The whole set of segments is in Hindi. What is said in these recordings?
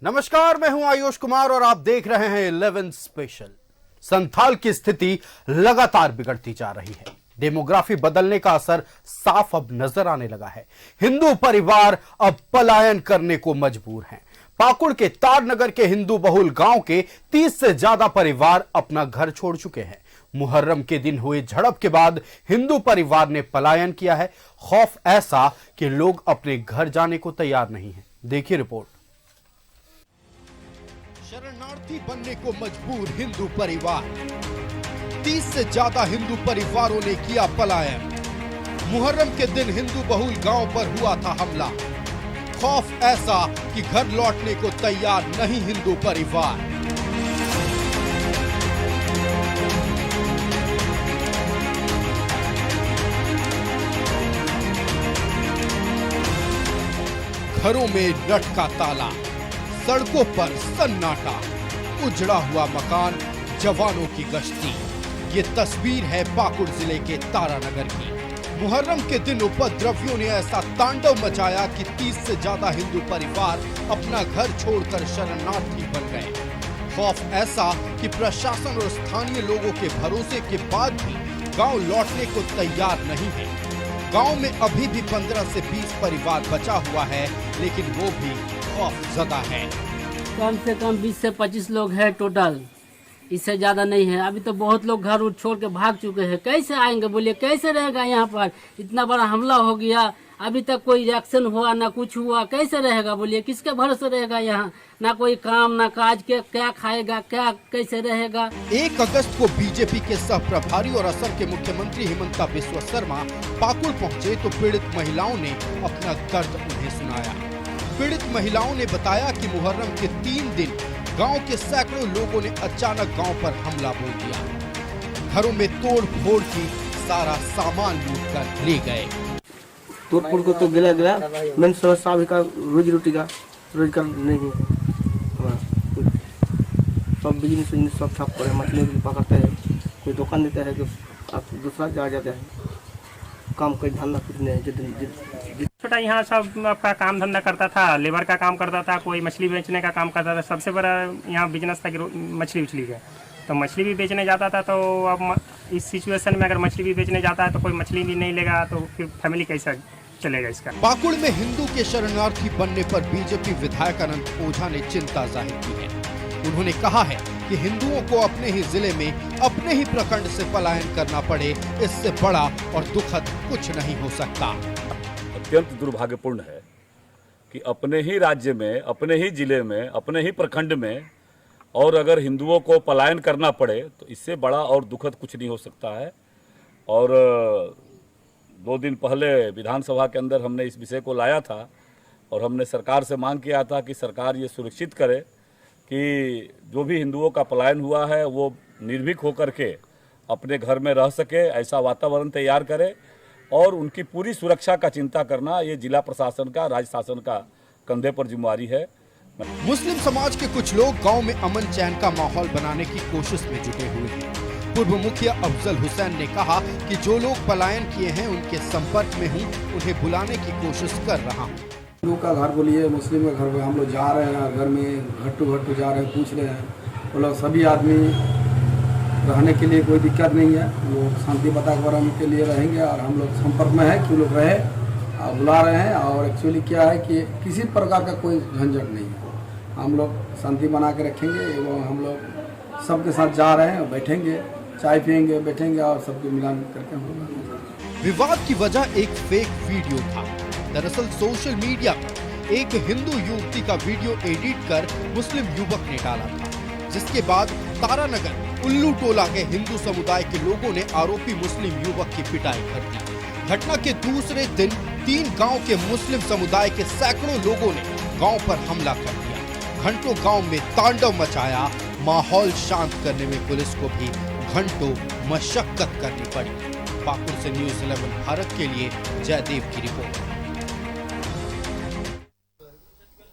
नमस्कार, मैं हूं आयुष कुमार और आप देख रहे हैं 11 स्पेशल। संथाल की स्थिति लगातार बिगड़ती जा रही है। डेमोग्राफी बदलने का असर साफ अब नजर आने लगा है। हिंदू परिवार अब पलायन करने को मजबूर हैं। पाकुड़ के तारनगर के हिंदू बहुल गांव के 30 से ज्यादा परिवार अपना घर छोड़ चुके हैं। मुहर्रम के दिन हुए झड़प के बाद हिंदू परिवार ने पलायन किया है। खौफ ऐसा कि लोग अपने घर जाने को तैयार नहीं हैं। देखिए रिपोर्ट। शरणार्थी बनने को मजबूर हिंदू परिवार। 30 से ज्यादा हिंदू परिवारों ने किया पलायन। मुहर्रम के दिन हिंदू बहुल गांव पर हुआ था हमला। खौफ ऐसा कि घर लौटने को तैयार नहीं हिंदू परिवार। घरों में लटका ताला, सड़कों पर सन्नाटा, उजड़ा हुआ मकान, जवानों की गश्ती। ये तस्वीर है पाकुड़ जिले के तारानगर की। मुहर्रम के दिन उपद्रवियों ने ऐसा तांडव मचाया कि 30 से ज्यादा हिंदू परिवार अपना घर छोड़कर शरणार्थी बन गए। खौफ ऐसा कि प्रशासन और स्थानीय लोगों के भरोसे के बाद भी गांव लौटने को तैयार नहीं है। गांव में अभी भी 15 से 20 परिवार बचा हुआ है, लेकिन वो भी खौफजदा है। कम से कम 20 से 25 लोग हैं टोटल, इससे ज्यादा नहीं है। अभी तो बहुत लोग घर छोड़ के भाग चुके हैं। कैसे आएंगे बोलिए, कैसे रहेगा यहाँ पर? इतना बड़ा हमला हो गया, अभी तक कोई रिएक्शन हुआ ना कुछ हुआ, कैसे रहेगा बोलिए? किसके भरोसे रहेगा यहाँ? ना कोई काम ना काज के, क्या खाएगा, क्या कैसे रहेगा? 1 अगस्त को बीजेपी के सह प्रभारी और असम के मुख्यमंत्री हिमंता बिस्वा शर्मा पाकुड़ पहुंचे तो पीड़ित महिलाओं ने अपना दर्द उन्हें सुनाया। पीड़ित महिलाओं ने बताया कि मुहर्रम के 3 दिन गांव के सैकड़ों लोगों ने अचानक गांव पर हमला बोल दिया। घरों में तोड़ फोड़ की, सारा सामान लूट कर ले गए। तोड़ फोड़ को तो गिला मैंने समस्या अभी का रोजी रोटी का रोजगार नहीं है। सब बिजनेस सब ठप पड़े, मछली पकड़ते हैं, कोई दुकान देता है तो आप दूसरा जा जाता है। काम कोई धंधा कुछ नहीं है। छोटा यहाँ सब आपका काम धंधा करता था, लेबर का काम करता था, कोई मछली बेचने का काम करता था। सबसे बड़ा यहाँ बिजनेस था कि मछली उछली का, तो मछली भी बेचने जाता था। तो अब इस सिचुएशन में अगर मछली भी बेचने जाता है तो कोई मछली भी नहीं लेगा, तो फिर फैमिली कैसा चलेगा इसका? पाकुड़ में हिंदू के शरणार्थी बनने पर बीजेपी विधायक अनंत ओझा ने चिंता जाहिर की है। उन्होंने कहा है कि हिंदुओं को अपने ही जिले में, अपने ही प्रखंड से पलायन करना पड़े, इससे बड़ा और दुखद कुछ नहीं हो सकता। अत्यंत दुर्भाग्यपूर्ण है कि अपने ही राज्य में, अपने ही जिले में, अपने ही प्रखंड में और अगर हिंदुओं को पलायन करना पड़े तो इससे बड़ा और दुखद कुछ नहीं हो सकता है। और 2 दिन पहले विधानसभा के अंदर हमने इस विषय को लाया था और हमने सरकार से मांग किया था कि सरकार ये सुनिश्चित करे कि जो भी हिंदुओं का पलायन हुआ है वो निर्भीक होकर के अपने घर में रह सके, ऐसा वातावरण तैयार करे और उनकी पूरी सुरक्षा का चिंता करना ये जिला प्रशासन का, राज्य शासन का कंधे पर जिम्मेवारी है। मुस्लिम समाज के कुछ लोग गांव में अमन चैन का माहौल बनाने की कोशिश में जुटे हुए हैं। पूर्व मुखिया अफजल हुसैन ने कहा कि जो लोग पलायन किए हैं उनके संपर्क में हूं, उन्हें बुलाने की कोशिश कर रहा हूं। हिंदू का घर बोलिए, मुस्लिम का घर, हम लोग जा रहे हैं घर में, घट्टू जा रहे हैं, पूछ रहे हैं। वो लोग सभी आदमी रहने के लिए कोई दिक्कत नहीं है, वो शांति वातावरण के लिए रहेंगे और हम लोग संपर्क में है कि लोग रहे और बुला रहे हैं। और एक्चुअली क्या है कि किसी प्रकार का कोई झंझट नहीं है, हम लोग शांति बना के रखेंगे एवं हम लोग सबके साथ जा रहे हैं, बैठेंगे, चाय पियेंगे, बैठेंगे और सबके मिलान करके हम लोग। विवाद की वजह एक फेक वीडियो था। दरअसल सोशल मीडिया पर एक हिंदू युवती का वीडियो एडिट कर मुस्लिम युवक ने डाला था, जिसके बाद तारानगर उल्लू टोला के हिंदू समुदाय के लोगों ने आरोपी मुस्लिम युवक की पिटाई कर दी। घटना के दूसरे दिन 3 गांव के मुस्लिम समुदाय के सैकड़ों लोगों ने गांव पर हमला कर दिया। घंटों गांव में तांडव मचाया। माहौल शांत करने में पुलिस को भी घंटों मशक्कत करनी पड़ी। पाकुड़ से न्यूज़ 11 भारत के लिए जयदेव की रिपोर्ट।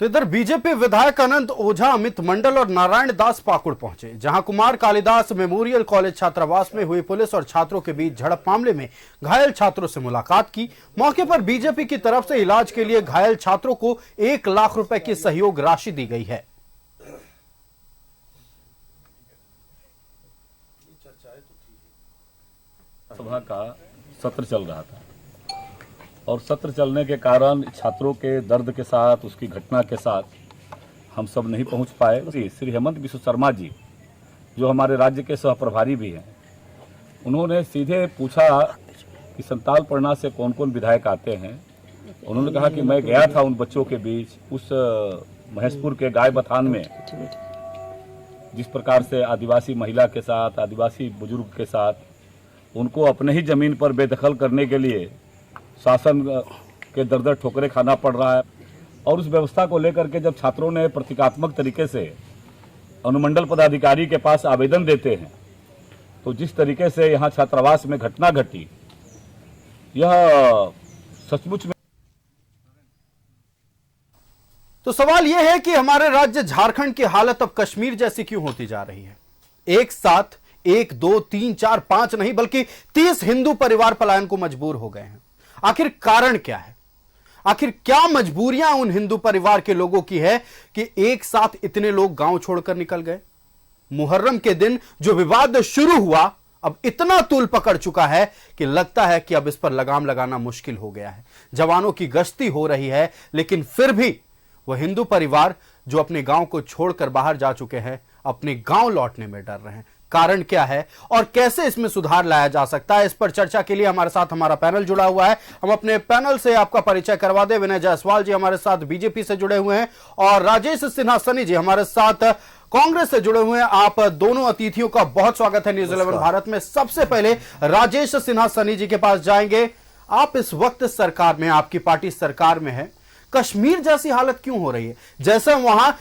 तो इधर बीजेपी विधायक अनंत ओझा, अमित मंडल और नारायण दास पाकुड़ पहुंचे, जहां कुमार कालिदास मेमोरियल कॉलेज छात्रावास में हुई पुलिस और छात्रों के बीच झड़प मामले में घायल छात्रों से मुलाकात की। मौके पर बीजेपी की तरफ से इलाज के लिए घायल छात्रों को 1 लाख रुपए की सहयोग राशि दी गई है। सभा का सत्र चल रहा था और सत्र चलने के कारण छात्रों के दर्द के साथ, उसकी घटना के साथ हम सब नहीं पहुंच पाए। श्री हेमंत बिश्व शर्मा जी, जो हमारे राज्य के सह प्रभारी भी हैं, उन्होंने सीधे पूछा कि संताल परना से कौन कौन विधायक आते हैं। उन्होंने कहा कि मैं गया था उन बच्चों के बीच, उस महेशपुर के गाय बथान में, जिस प्रकार से आदिवासी महिला के साथ, आदिवासी बुजुर्ग के साथ उनको अपने ही जमीन पर बेदखल करने के लिए शासन के दर ठोकरें खाना पड़ रहा है। और उस व्यवस्था को लेकर के जब छात्रों ने प्रतीकात्मक तरीके से अनुमंडल पदाधिकारी के पास आवेदन देते हैं, तो जिस तरीके से यहाँ छात्रावास में घटना घटी, यह सचमुच में। तो सवाल यह है कि हमारे राज्य झारखंड की हालत अब कश्मीर जैसी क्यों होती जा रही है। एक साथ 1, 2, 3, 4, 5 नहीं बल्कि 30 हिंदू परिवार पलायन को मजबूर हो गए हैं। आखिर कारण क्या है? आखिर क्या मजबूरियां उन हिंदू परिवार के लोगों की है कि एक साथ इतने लोग गांव छोड़कर निकल गए? मुहर्रम के दिन जो विवाद शुरू हुआ अब इतना तूल पकड़ चुका है कि लगता है कि अब इस पर लगाम लगाना मुश्किल हो गया है। जवानों की गश्ती हो रही है, लेकिन फिर भी वह हिंदू परिवार जो अपने गांव को छोड़कर बाहर जा चुके हैं, अपने गांव लौटने में डर रहे हैं। कारण क्या है और कैसे इसमें सुधार लाया जा सकता है, इस पर चर्चा के लिए हमारे साथ हमारा पैनल जुड़ा हुआ है। हम अपने पैनल से आपका परिचय करवा दें। विनय जायसवाल जी हमारे साथ बीजेपी से जुड़े हुए हैं और राजेश सिन्हा सनी जी हमारे साथ कांग्रेस से जुड़े हुए हैं। आप दोनों अतिथियों का बहुत स्वागत है न्यूज़ 11 भारत में। सबसे पहले राजेश सिन्हा सनी जी के पास जाएंगे। आप इस वक्त सरकार में, आपकी पार्टी सरकार में है, कश्मीर जैसी हालत क्यों हो रही है? जैसे वहां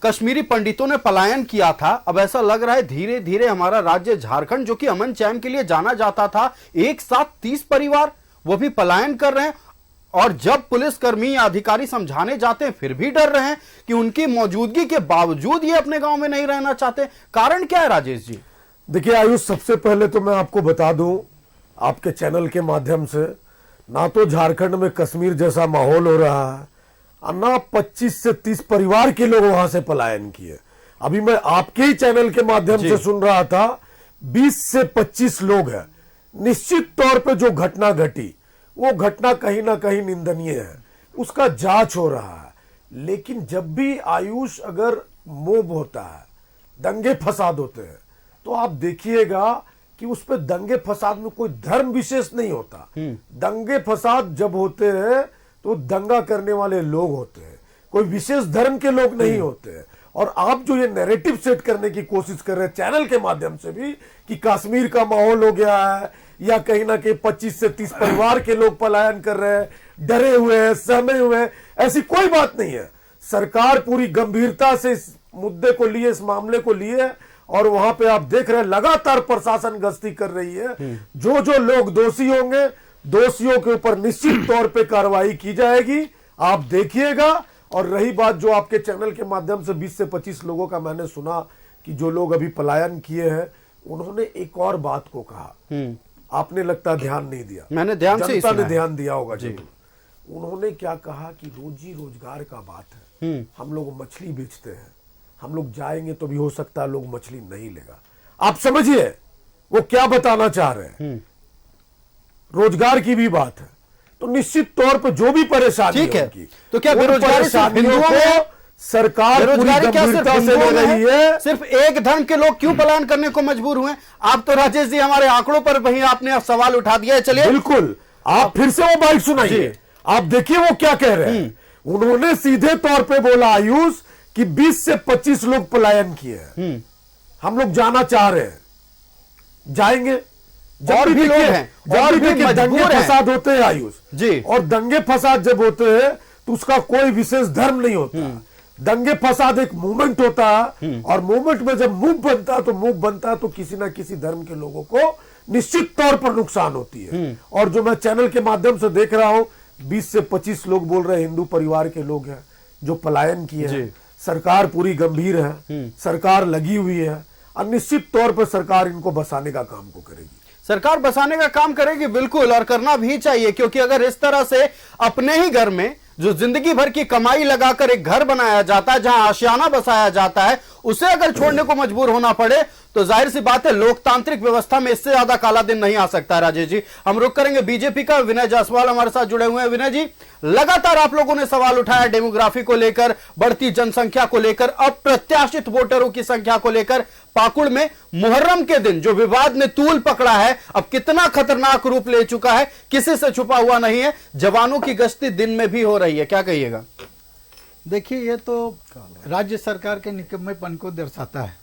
कश्मीरी पंडितों ने पलायन किया था, अब ऐसा लग रहा है धीरे धीरे हमारा राज्य झारखंड, जो कि अमन चैन के लिए जाना जाता था, एक साथ 30 परिवार वो भी पलायन कर रहे हैं। और जब पुलिसकर्मी या अधिकारी समझाने जाते हैं फिर भी डर रहे हैं कि उनकी मौजूदगी के बावजूद ये अपने गांव में नहीं रहना चाहते। कारण क्या है राजेश जी? देखिए आयुष, सबसे पहले तो मैं आपको बता दूं आपके चैनल के माध्यम से, ना तो झारखंड में कश्मीर जैसा माहौल हो रहा है, ना 25 से 30 परिवार के लोग वहां से पलायन किए। अभी मैं आपके ही चैनल के माध्यम से सुन रहा था 20 से 25 लोग हैं। निश्चित तौर पे जो घटना घटी वो घटना कहीं ना कहीं निंदनीय है, उसका जांच हो रहा है। लेकिन जब भी आयुष अगर मोब होता है, दंगे फसाद होते हैं, तो आप देखिएगा कि उस पर दंगे फसाद में कोई धर्म विशेष नहीं होता। दंगे फसाद जब होते हैं तो दंगा करने वाले लोग होते हैं, कोई विशेष धर्म के लोग नहीं होते हैं। और आप जो ये नैरेटिव सेट करने की कोशिश कर रहे हैं चैनल के माध्यम से भी कि कश्मीर का माहौल हो गया है या कहीं ना कहीं 25 से 30 परिवार के लोग पलायन कर रहे हैं, डरे हुए हैं, सहमे हुए हैं, ऐसी कोई बात नहीं है। सरकार पूरी गंभीरता से इस मुद्दे को लिए, इस मामले को लिए, और वहां पे आप देख रहे हैं लगातार प्रशासन गश्ती कर रही है। जो जो लोग दोषी होंगे, दोषियों के ऊपर निश्चित तौर पे कार्रवाई की जाएगी, आप देखिएगा। और रही बात जो आपके चैनल के माध्यम से 20 से 25 लोगों का मैंने सुना कि जो लोग अभी पलायन किए हैं, उन्होंने एक और बात को कहा, आपने लगता ध्यान नहीं दिया, मैंने ध्यान से जनता ने ध्यान दिया होगा जी। उन्होंने क्या कहा कि रोजी रोजगार का बात है, हम लोग मछली बेचते हैं, हम लोग जाएंगे तो भी हो सकता है लोग मछली नहीं लेगा। आप समझिए वो क्या बताना चाह रहे हैं। रोजगार की भी बात है, तो निश्चित तौर पर जो भी परेशानी ठीक है, होगी, तो क्या उन बेरोजगारी सिर्फ परेशानियों हिंदुओं में? को सरकार पूरी बेरोजगारी क्या सिर्फ गंभीरता से हिंदुओं ले में रही है। सिर्फ एक धर्म के लोग क्यों पलायन करने को मजबूर हुए? आप तो राजेश जी हमारे आंकड़ों पर वहीं आपने सवाल उठा दिया है। चलिए बिल्कुल, आप फिर से वो बाइट सुनाइए, आप देखिए वो क्या कह रहे हैं। उन्होंने सीधे तौर पे बोला आयुष कि 20 से 25 लोग पलायन किए हैं, हम लोग जाना चाह रहे हैं, जाएंगे। और भी लोग हैं, और भी दंगे मजबूर हैं। फसाद होते हैं आयुष जी, और दंगे फसाद जब होते हैं तो उसका कोई विशेष धर्म नहीं होता। दंगे फसाद एक मूवमेंट होता है, और मूवमेंट में जब मूव बनता है तो किसी ना किसी धर्म के लोगों को निश्चित तौर पर नुकसान होती है। और जो मैं चैनल के माध्यम से देख रहा हूं, 20 से 25 लोग बोल रहे हैं हिंदू परिवार के लोग हैं जो पलायन किए हैं। सरकार पूरी गंभीर है, सरकार लगी हुई है, और निश्चित तौर पर सरकार इनको बसाने का काम को करेगी। सरकार बसाने का काम करेगी, बिल्कुल, और करना भी चाहिए, क्योंकि अगर इस तरह से अपने ही घर में जो जिंदगी भर की कमाई लगाकर एक घर बनाया जाता है, जहां आशियाना बसाया जाता है, उसे अगर छोड़ने को मजबूर होना पड़े तो जाहिर सी बात है लोकतांत्रिक व्यवस्था में इससे ज्यादा काला दिन नहीं आ सकता। राजेश जी, हम रुक करेंगे बीजेपी का। विनय जायसवाल हमारे साथ जुड़े हुए हैं। विनय जी, लगातार आप लोगों ने सवाल उठाया डेमोग्राफी को लेकर, बढ़ती जनसंख्या को लेकर, अप्रत्याशित वोटरों की संख्या को लेकर। पाकुड़ में मुहर्रम के दिन जो विवाद ने तूल पकड़ा है, अब कितना खतरनाक रूप ले चुका है, किसी से छुपा हुआ नहीं है। जवानों की गश्ती दिन में भी हो रही है, क्या कहिएगा? देखिए, ये तो राज्य सरकार के निकम्मेपन को दर्शाता है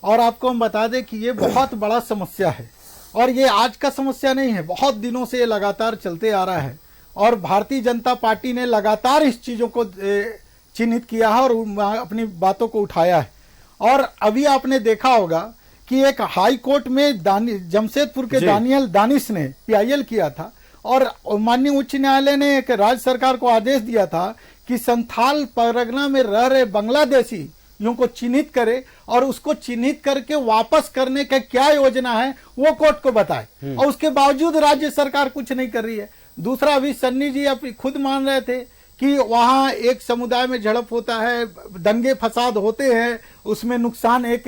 और आपको हम बता दें कि ये बहुत बड़ा समस्या है और ये आज का समस्या नहीं है, बहुत दिनों से ये लगातार चलते आ रहा है और भारतीय जनता पार्टी ने लगातार इस चीज़ों को चिन्हित किया है और अपनी बातों को उठाया है। और अभी आपने देखा होगा कि एक हाई कोर्ट में जमशेदपुर के दानियल दानिश ने PIL किया था और माननीय उच्च न्यायालय ने एक राज्य सरकार को आदेश दिया था कि संथाल परगना में रह रहे बांग्लादेशियों को चिन्हित करे और उसको चिन्हित करके वापस करने का क्या योजना है वो कोर्ट को बताए, और उसके बावजूद राज्य सरकार कुछ नहीं कर रही है। दूसरा, अभी सन्नी जी अब खुद मान रहे थे कि वहां एक समुदाय में झड़प होता है, दंगे फसाद होते हैं, उसमें नुकसान एक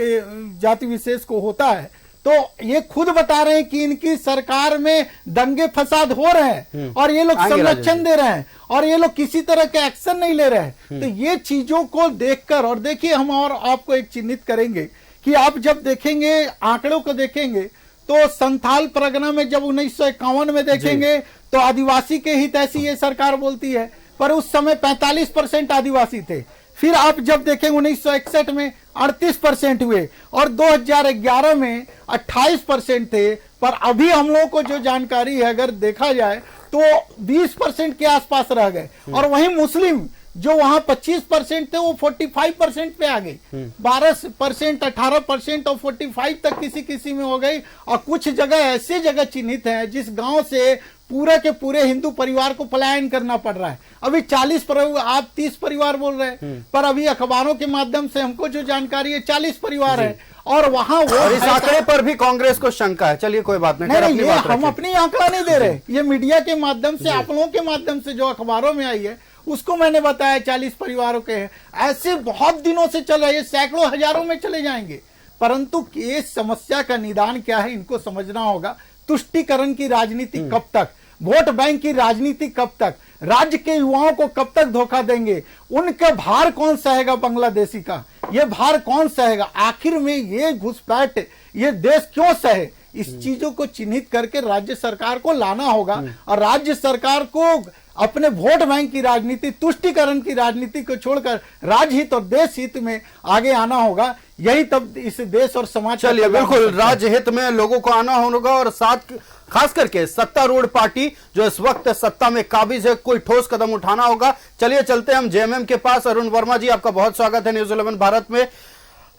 जाति विशेष को होता है, तो ये खुद बता रहे हैं कि इनकी सरकार में दंगे फसाद हो रहे हैं और ये लोग संरक्षण दे रहे हैं और ये लोग किसी तरह के एक्शन नहीं ले रहे हैं। तो ये चीजों को देखकर, और देखिए हम और आपको एक चिन्हित करेंगे कि आप जब देखेंगे आंकड़ों को देखेंगे तो संथाल परगना में जब 1951 में देखेंगे तो आदिवासी के हित ऐसी ये सरकार बोलती है, पर उस समय 45% आदिवासी थे। फिर आप जब देखेंगे 1961 में 38% हुए और 2011 में 28% थे, पर अभी हम लोगों को जो जानकारी है अगर देखा जाए तो 20% के आसपास रह गए। और वहीं मुस्लिम जो वहां 25% थे वो 45% पे आ गई, 12%, 18% और 45 तक किसी किसी में हो गई। और कुछ जगह ऐसी जगह चिन्हित है जिस गांव से पूरे के पूरे हिंदू परिवार को पलायन करना पड़ रहा है। अभी 40 परिवार, आप 30 परिवार बोल रहे हैं, पर अभी अखबारों के माध्यम से हमको जो जानकारी है 40 परिवार है और वहां वो और इस आंकड़े पर भी कांग्रेस को शंका है। चलिए कोई बात नहीं, नहीं, ये हम अपनी आंकड़ा नहीं दे रहे, ये मीडिया के माध्यम से, आप लोगों के माध्यम से जो अखबारों में आई है उसको मैंने बताया 40 परिवारों के हैं। ऐसे बहुत दिनों से चल रहे हैं, सैकड़ों हजारों में चले जाएंगे। परंतु ये समस्या का निदान क्या है इनको समझना होगा। तुष्टीकरण की राजनीति कब तक, वोट बैंक की राजनीति कब तक, राज्य के युवाओं को कब तक धोखा देंगे, उनका भार कौन सहेगा, बांग्लादेशी का ये भार कौन सहेगा, आखिर में ये घुसपैठ ये देश क्यों सहे। इस चीजों को चिन्हित करके राज्य सरकार को लाना होगा और राज्य सरकार को अपने वोट बैंक की राजनीति, तुष्टीकरण की राजनीति को छोड़कर राजहित और देश हित में आगे आना होगा। यही तब इस देश और समाज, चलिए बिल्कुल राज्य हित में लोगों को आना होगा और साथ खास करके सत्तारूढ़ पार्टी जो इस वक्त सत्ता में काबिज है, कोई ठोस कदम उठाना होगा। चलिए चलते हैं हम JMM के पास। अरुण वर्मा जी, आपका बहुत स्वागत है न्यूज़ 11 भारत में।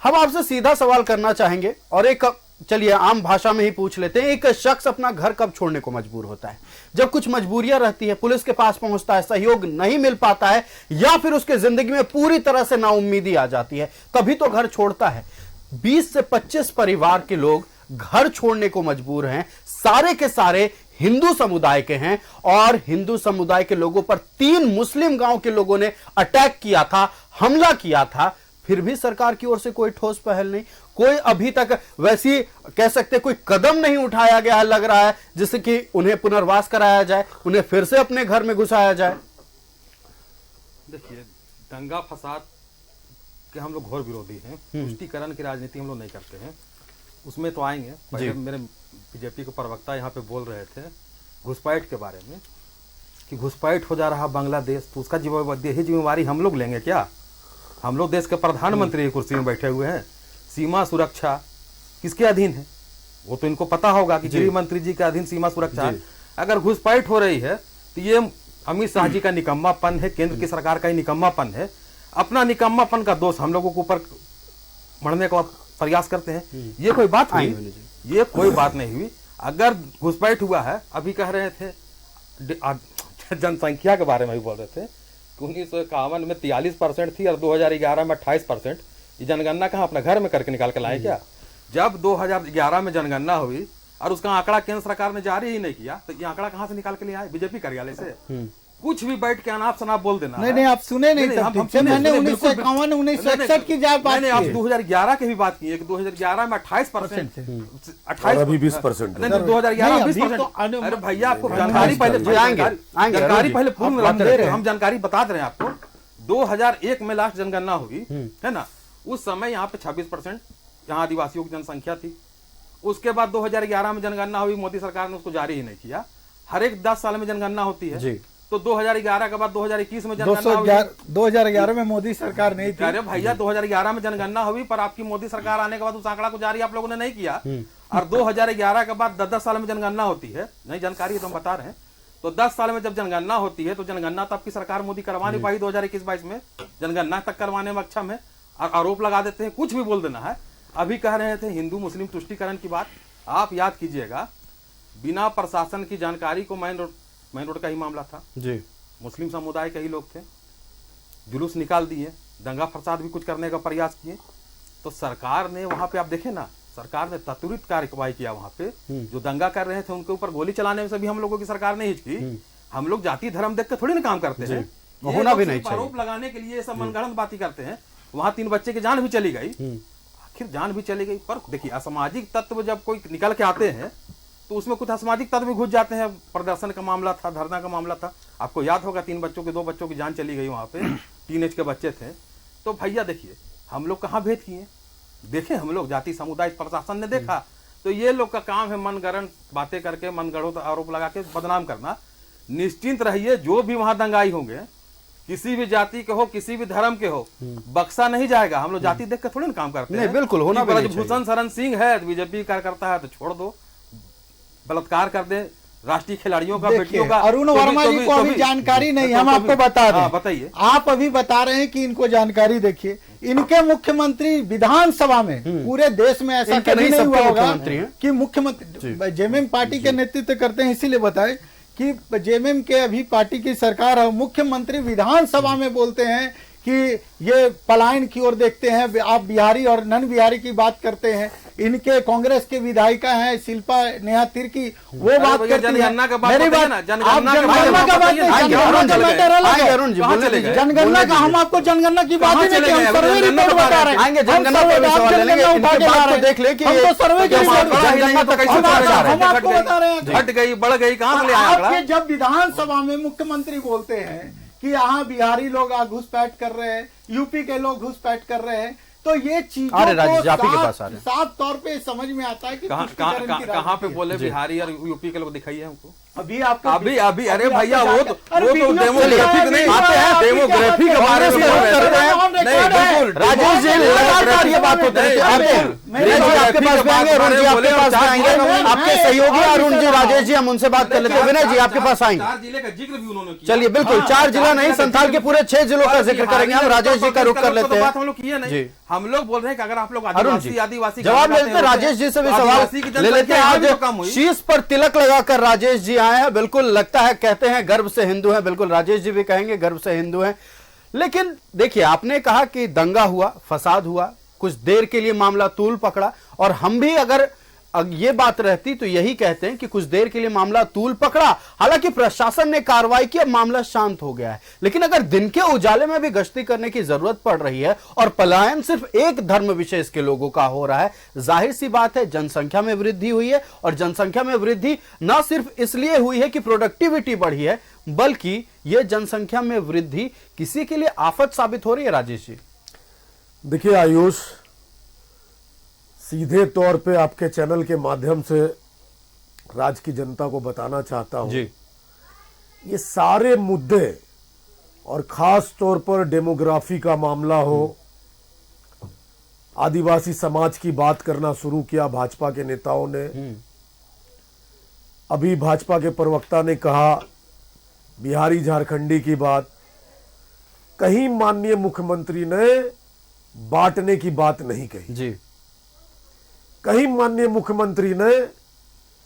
हम आपसे सीधा सवाल करना चाहेंगे और एक चलिए आम भाषा में ही पूछ लेते हैं। एक शख्स अपना घर कब छोड़ने को मजबूर होता है? जब कुछ मजबूरियां रहती है, पुलिस के पास पहुंचता है, सहयोग नहीं मिल पाता है, या फिर उसके जिंदगी में पूरी तरह से नाउम्मीदी आ जाती है, तभी तो घर छोड़ता है। 20 से 25 परिवार के लोग घर छोड़ने को मजबूर हैं, सारे के सारे हिंदू समुदाय के हैं और हिंदू समुदाय के लोगों पर 3 मुस्लिम गांव के लोगों ने अटैक किया था, हमला किया था। फिर भी सरकार की ओर से कोई ठोस पहल नहीं, कोई अभी तक वैसी कह सकते कोई कदम नहीं उठाया गया है, लग रहा है जिससे कि उन्हें पुनर्वास कराया जाए, उन्हें फिर से अपने घर में घुसाया जाए। देखिए, दंगा फसाद के हम लोग घोर विरोधी हैं, तुष्टीकरण की राजनीति हम लोग नहीं करते हैं, उसमें तो आएंगे। पहले मेरे बीजेपी के प्रवक्ता यहाँ पे बोल रहे थे घुसपैठ के बारे में कि घुसपैठ हो जा रहा बांग्लादेश, तो उसका जिम्मेवारी हम लोग लेंगे क्या? हम लोग देश के प्रधानमंत्री की कुर्सी में बैठे हुए हैं। सीमा सुरक्षा किसके अधीन है? वो तो इनको पता होगा कि गृह मंत्री जी के अधीन सीमा सुरक्षा। अगर घुसपैठ हो रही है तो ये अमित शाह जी का निकम्मापन है, केंद्र की सरकार का ही निकम्मापन है। अपना निकम्मापन का दोष हम लोगों के ऊपर मढ़ने का प्रयास करते हैं। ये कोई बात हुई? ये कोई बात नहीं हुई। अगर घुसपैठ हुआ है, अभी कह रहे थे जनसंख्या के बारे में भी बोल रहे थे कि 1951 में 43% थी और 2011 में 28%। ये जनगणना कहाँ अपना घर में करके निकाल के लाए क्या? जब 2011 में जनगणना हुई और उसका आंकड़ा केंद्र सरकार ने जारी ही नहीं किया, तो ये आंकड़ा कहाँ से निकाल के ले आए? बीजेपी कार्यालय से। कुछ भी बैठ के अनाप शनाप बोल देना नहीं नहीं, आप सुने नहीं तब ठीक से। मैंने 1951 1961 की बात मैंने आप की। 2011 की भी बात की है कि 2011 में 28%, 28 अभी 20%। नहीं 2011 नहीं, 20%। अभी तो अरे भैया आपको जानकारी पहले जानकारी पहले पूर्ण हम जानकारी बता दे रहे हैं आपको। 2001 में लास्ट जनगणना हुई है ना, उस समय यहाँ पे 26% यहाँ आदिवासियों की जनसंख्या थी। उसके बाद 2011 में जनगणना हुई, मोदी सरकार ने उसको जारी ही नहीं किया। हर एक 10 साल में जनगणना होती है जी। तो 2011 के बाद 2021 में जनगणना हुई। 2011 में मोदी सरकार नहीं थी। अरे भैया 2011 में जनगणना हुई, पर आपकी मोदी सरकार आने के बाद उस आंकड़ा को जारी आप लोगों ने नहीं किया। और 2011 के बाद 10 साल में जनगणना होती है, नहीं जानकारी तो हम बता रहे हैं। तो 10 साल में जब जनगणना होती है तो जनगणना तो आपकी सरकार मोदी करवा नहीं पाई 2021-22 में, जनगणना तक करवाने में अक्षम है। और आरोप लगा देते हैं, कुछ भी बोल देना है। अभी कह रहे थे हिंदू मुस्लिम तुष्टीकरण की बात, आप याद कीजिएगा, बिना प्रशासन की जानकारी को मेन रोड का ही मामला था जी। मुस्लिम समुदाय के ही लोग थे, जुलूस निकाल दिए, दंगा फसाद भी कुछ करने का प्रयास किए। तो सरकार ने वहां पे आप देखें ना, सरकार ने त्वरित कार्रवाई किया। वहां पे जो दंगा कर रहे थे उनके ऊपर गोली चलाने से भी हम लोगों की सरकार नहीं हिचकी। हम लोग जाति धर्म देख के थोड़ी ना काम करते हैं, होना भी नहीं चाहिए। आरोप लगाने के लिए सब मनगढ़ंत बातें करते हैं। वहां 3 बच्चे की जान भी चली गई, आखिर जान भी चली गई। पर देखिए असामाजिक तत्व जब कोई निकल के आते हैं तो उसमें कुछ असामाजिक तत्व भी घुस जाते हैं। प्रदर्शन का मामला था, धरना का मामला था, आपको याद होगा 2 बच्चों की जान चली गई वहां पे, टीनेज के बच्चे थे। तो भैया देखिए हम लोग कहाँ भेद किए, देखे हम लोग जाति समुदाय प्रशासन ने देखा। तो ये लोग का काम है मनगढ़ंत बातें करके, मनगढ़ंत आरोप लगा के बदनाम करना। निश्चिंत रहिए, जो भी वहां दंगाई होंगे, किसी भी जाति के हो, किसी भी धर्म के हो, बक्सा नहीं जाएगा। हम लोग जाति देख के थोड़ी ना काम करते हैं। बिल्कुल होना भी नहीं चाहिए। भूषण शरण सिंह है, बीजेपी कार्यकर्ता है तो छोड़ दो, बलात्कार कर दे राष्ट्रीय खिलाड़ियों का, बेटियों का। अरुण वर्मा जी को अभी जानकारी नहीं, हम आपको बता दें। बताइए। आप अभी बता रहे हैं कि इनको जानकारी, देखिए इनके मुख्यमंत्री विधानसभा में पूरे देश में ऐसा कभी नहीं हुआ होगा कि मुख्यमंत्री जेएमएम पार्टी के नेतृत्व करते हैं, इसीलिए बताए कि जेएमएम के अभी पार्टी की सरकार है, मुख्यमंत्री विधानसभा में बोलते हैं कि ये पलायन की ओर देखते हैं। आप बिहारी और नन बिहारी की बात करते हैं, इनके कांग्रेस के विधायिका हैं शिल्पा नेहा तिर्की, वो बात करती है। जनगणना का बात, जनगणना का हम आपको जनगणना की बात ही नहीं, हम सर्वे रिपोर्ट बता रहे हैं। देख ले कि हम तो सर्वे के हम आपको बता रहे हैं, घट गई बढ़ गई कहां से ले आया आंकड़ा। जब विधानसभा में मुख्यमंत्री बोलते हैं कि यहाँ बिहारी लोग घुसपैठ कर रहे हैं, यूपी के लोग घुसपैठ कर रहे हैं, तो ये चीजों को साफ तौर पे समझ में आता है कि कहाँ पे बोले बिहारी और यूपी के लोग दिखाइए हमको। अभी आपका अभी अरे भैया वो तो डेमोग्राफिक नहीं आते हैं, डेमोग्राफी के बारे में राजेश जी लगातार ये बात होती है। आपके पास भी आएंगे, अरुण जी आपके पास आएंगे, आपके सहयोगी अरुण जी, राजेश जी हम उनसे बात कर लेते हैं। विनय जी आपके पास आएंगे। 4 जिले का जिक्र भी उन्होंने किया। चलिए बिल्कुल, 4 जिला नहीं, संथाल के पूरे 6 जिलों का जिक्र करेंगे हम। राजेश जी का रुख कर लेते हैं। बात हम लोग किए नहीं, हम लोग बोल रहे हैं कि अगर आप लोग आदिवासी जवाब लेते हैं। राजेश जी से भी सवाल ले लेते हैं। आज शीश पर तिलक लगाकर राजेश जी आए हैं, बिल्कुल लगता है, कहते हैं गर्व से हिंदू हैं। बिल्कुल राजेश जी भी कहेंगे गर्व से हिंदू हैं। लेकिन देखिए आपने कहा कि दंगा हुआ, फसाद हुआ, कुछ देर के लिए मामला तूल पकड़ा, और हम भी अगर ये बात रहती तो यही कहते हैं कि कुछ देर के लिए मामला तूल पकड़ा, हालांकि प्रशासन ने कार्रवाई की, अब मामला शांत हो गया है। लेकिन अगर दिन के उजाले में भी गश्ती करने की जरूरत पड़ रही है और पलायन सिर्फ एक धर्म विशेष के लोगों का हो रहा है, जाहिर सी बात है जनसंख्या में वृद्धि हुई है। और जनसंख्या में वृद्धि न सिर्फ इसलिए हुई है कि प्रोडक्टिविटी बढ़ी है, बल्कि यह जनसंख्या में वृद्धि किसी के लिए आफत साबित हो रही है। राजेश जी देखिए आयुष, सीधे तौर पे आपके चैनल के माध्यम से राज्य की जनता को बताना चाहता हूं, ये सारे मुद्दे और खास तौर पर डेमोग्राफी का मामला हो, आदिवासी समाज की बात करना शुरू किया भाजपा के नेताओं ने। अभी भाजपा के प्रवक्ता ने कहा बिहारी झारखंडी की बात, कहीं माननीय मुख्यमंत्री ने बांटने की बात नहीं कही जी, कहीं माननीय मुख्यमंत्री ने